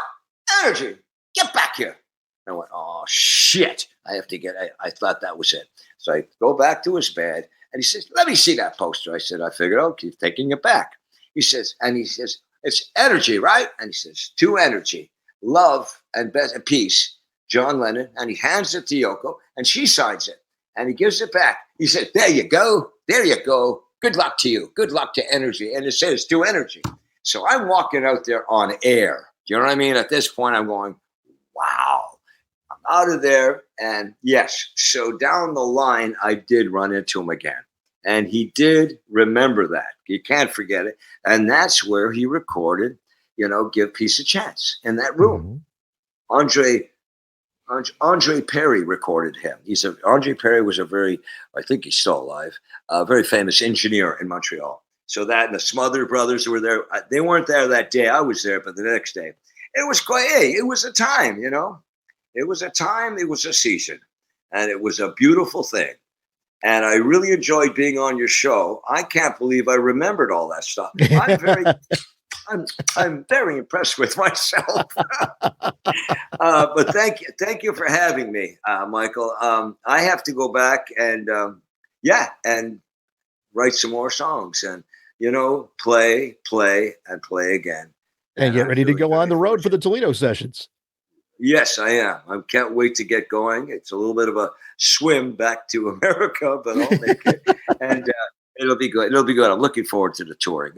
Energy, get back here." And I went, "Oh shit, I have to get." I thought that was it. So I go back to his bed, and he says, "Let me see that poster." I said, "I figured I'll keep taking it back." He says, "It's Energy, right?" And he says, "To Energy, love and peace, John Lennon, and he hands it to Yoko, and she signs it, and he gives it back. He said, there you go. There you go. Good luck to you. Good luck to Energy. And it says to Energy. So I'm walking out there on air. Do you know what I mean? At this point, I'm going, wow. I'm out of there. And yes, so down the line, I did run into him again. And he did remember that. You can't forget it. And that's where he recorded, Give Peace a Chance in that room. Mm-hmm. Andre Perry recorded him. Andre Perry was I think he's still alive, a very famous engineer in Montreal. So that and the Smother Brothers were there. They weren't there that day. I was there, but the next day. It was great. It was a time, It was a time. It was a season. And it was a beautiful thing. And I really enjoyed being on your show. I can't believe I remembered all that stuff. I'm very impressed with myself. But thank you for having me, Michael. I have to go back and and write some more songs and play and play again. And get ready to go on the road for the Toledo Sessions. Yes, I am. I can't wait to get going. It's a little bit of a swim back to America, but I'll make it. And it'll be good. It'll be good. I'm looking forward to the touring.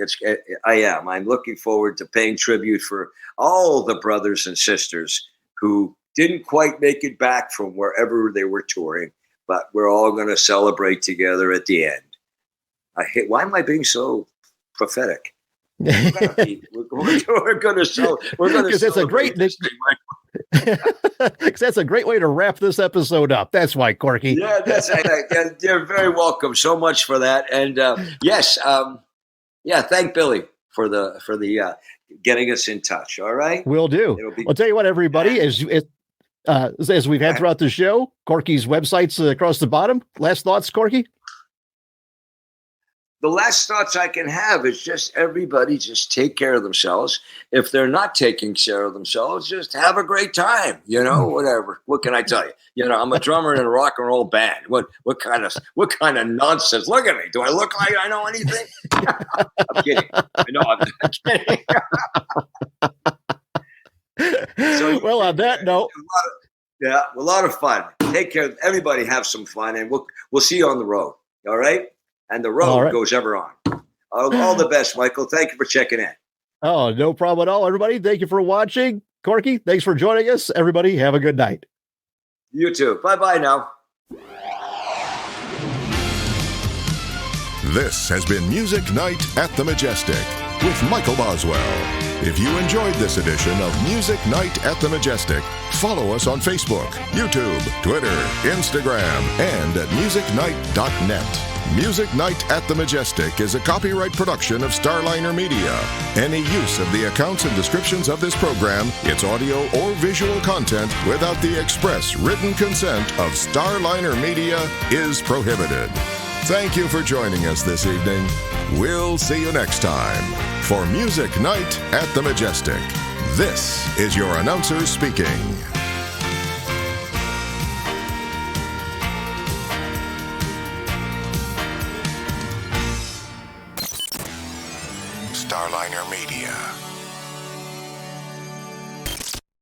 I am. I'm looking forward to paying tribute for all the brothers and sisters who didn't quite make it back from wherever they were touring, but we're all going to celebrate together at the end. Why am I being so prophetic? We're going to because that's a great. Because that's a great way to wrap this episode up. That's why, Corky. Yeah, you're very welcome. So much for that. And yes, thank Billy for the getting us in touch. All right, will do. I'll tell you what, everybody, as we've had throughout the show, Corky's website's across the bottom. Last thoughts, Corky? The last thoughts I can have is just everybody just take care of themselves. If they're not taking care of themselves, just have a great time, whatever. What can I tell you? I'm a drummer in a rock and roll band. What kind of nonsense? Look at me. Do I look like I know anything? I'm kidding. No, I'm kidding. Well, on that note, a lot of fun. Take care. Everybody have some fun, and we'll see you on the road. All right. And the road goes ever on. All the best, Michael. Thank you for checking in. Oh, no problem at all, everybody. Thank you for watching. Corky, thanks for joining us. Everybody, have a good night. You too. Bye-bye now. This has been Music Night at the Majestic with Michael Boswell. If you enjoyed this edition of Music Night at the Majestic, follow us on Facebook, YouTube, Twitter, Instagram, and at musicnight.net. Music Night at the Majestic is a copyright production of Starliner Media. Any use of the accounts and descriptions of this program, its audio or visual content, without the express written consent of Starliner Media is prohibited. Thank you for joining us this evening. We'll see you next time for Music Night at the Majestic. This is your announcer speaking. Starliner Media.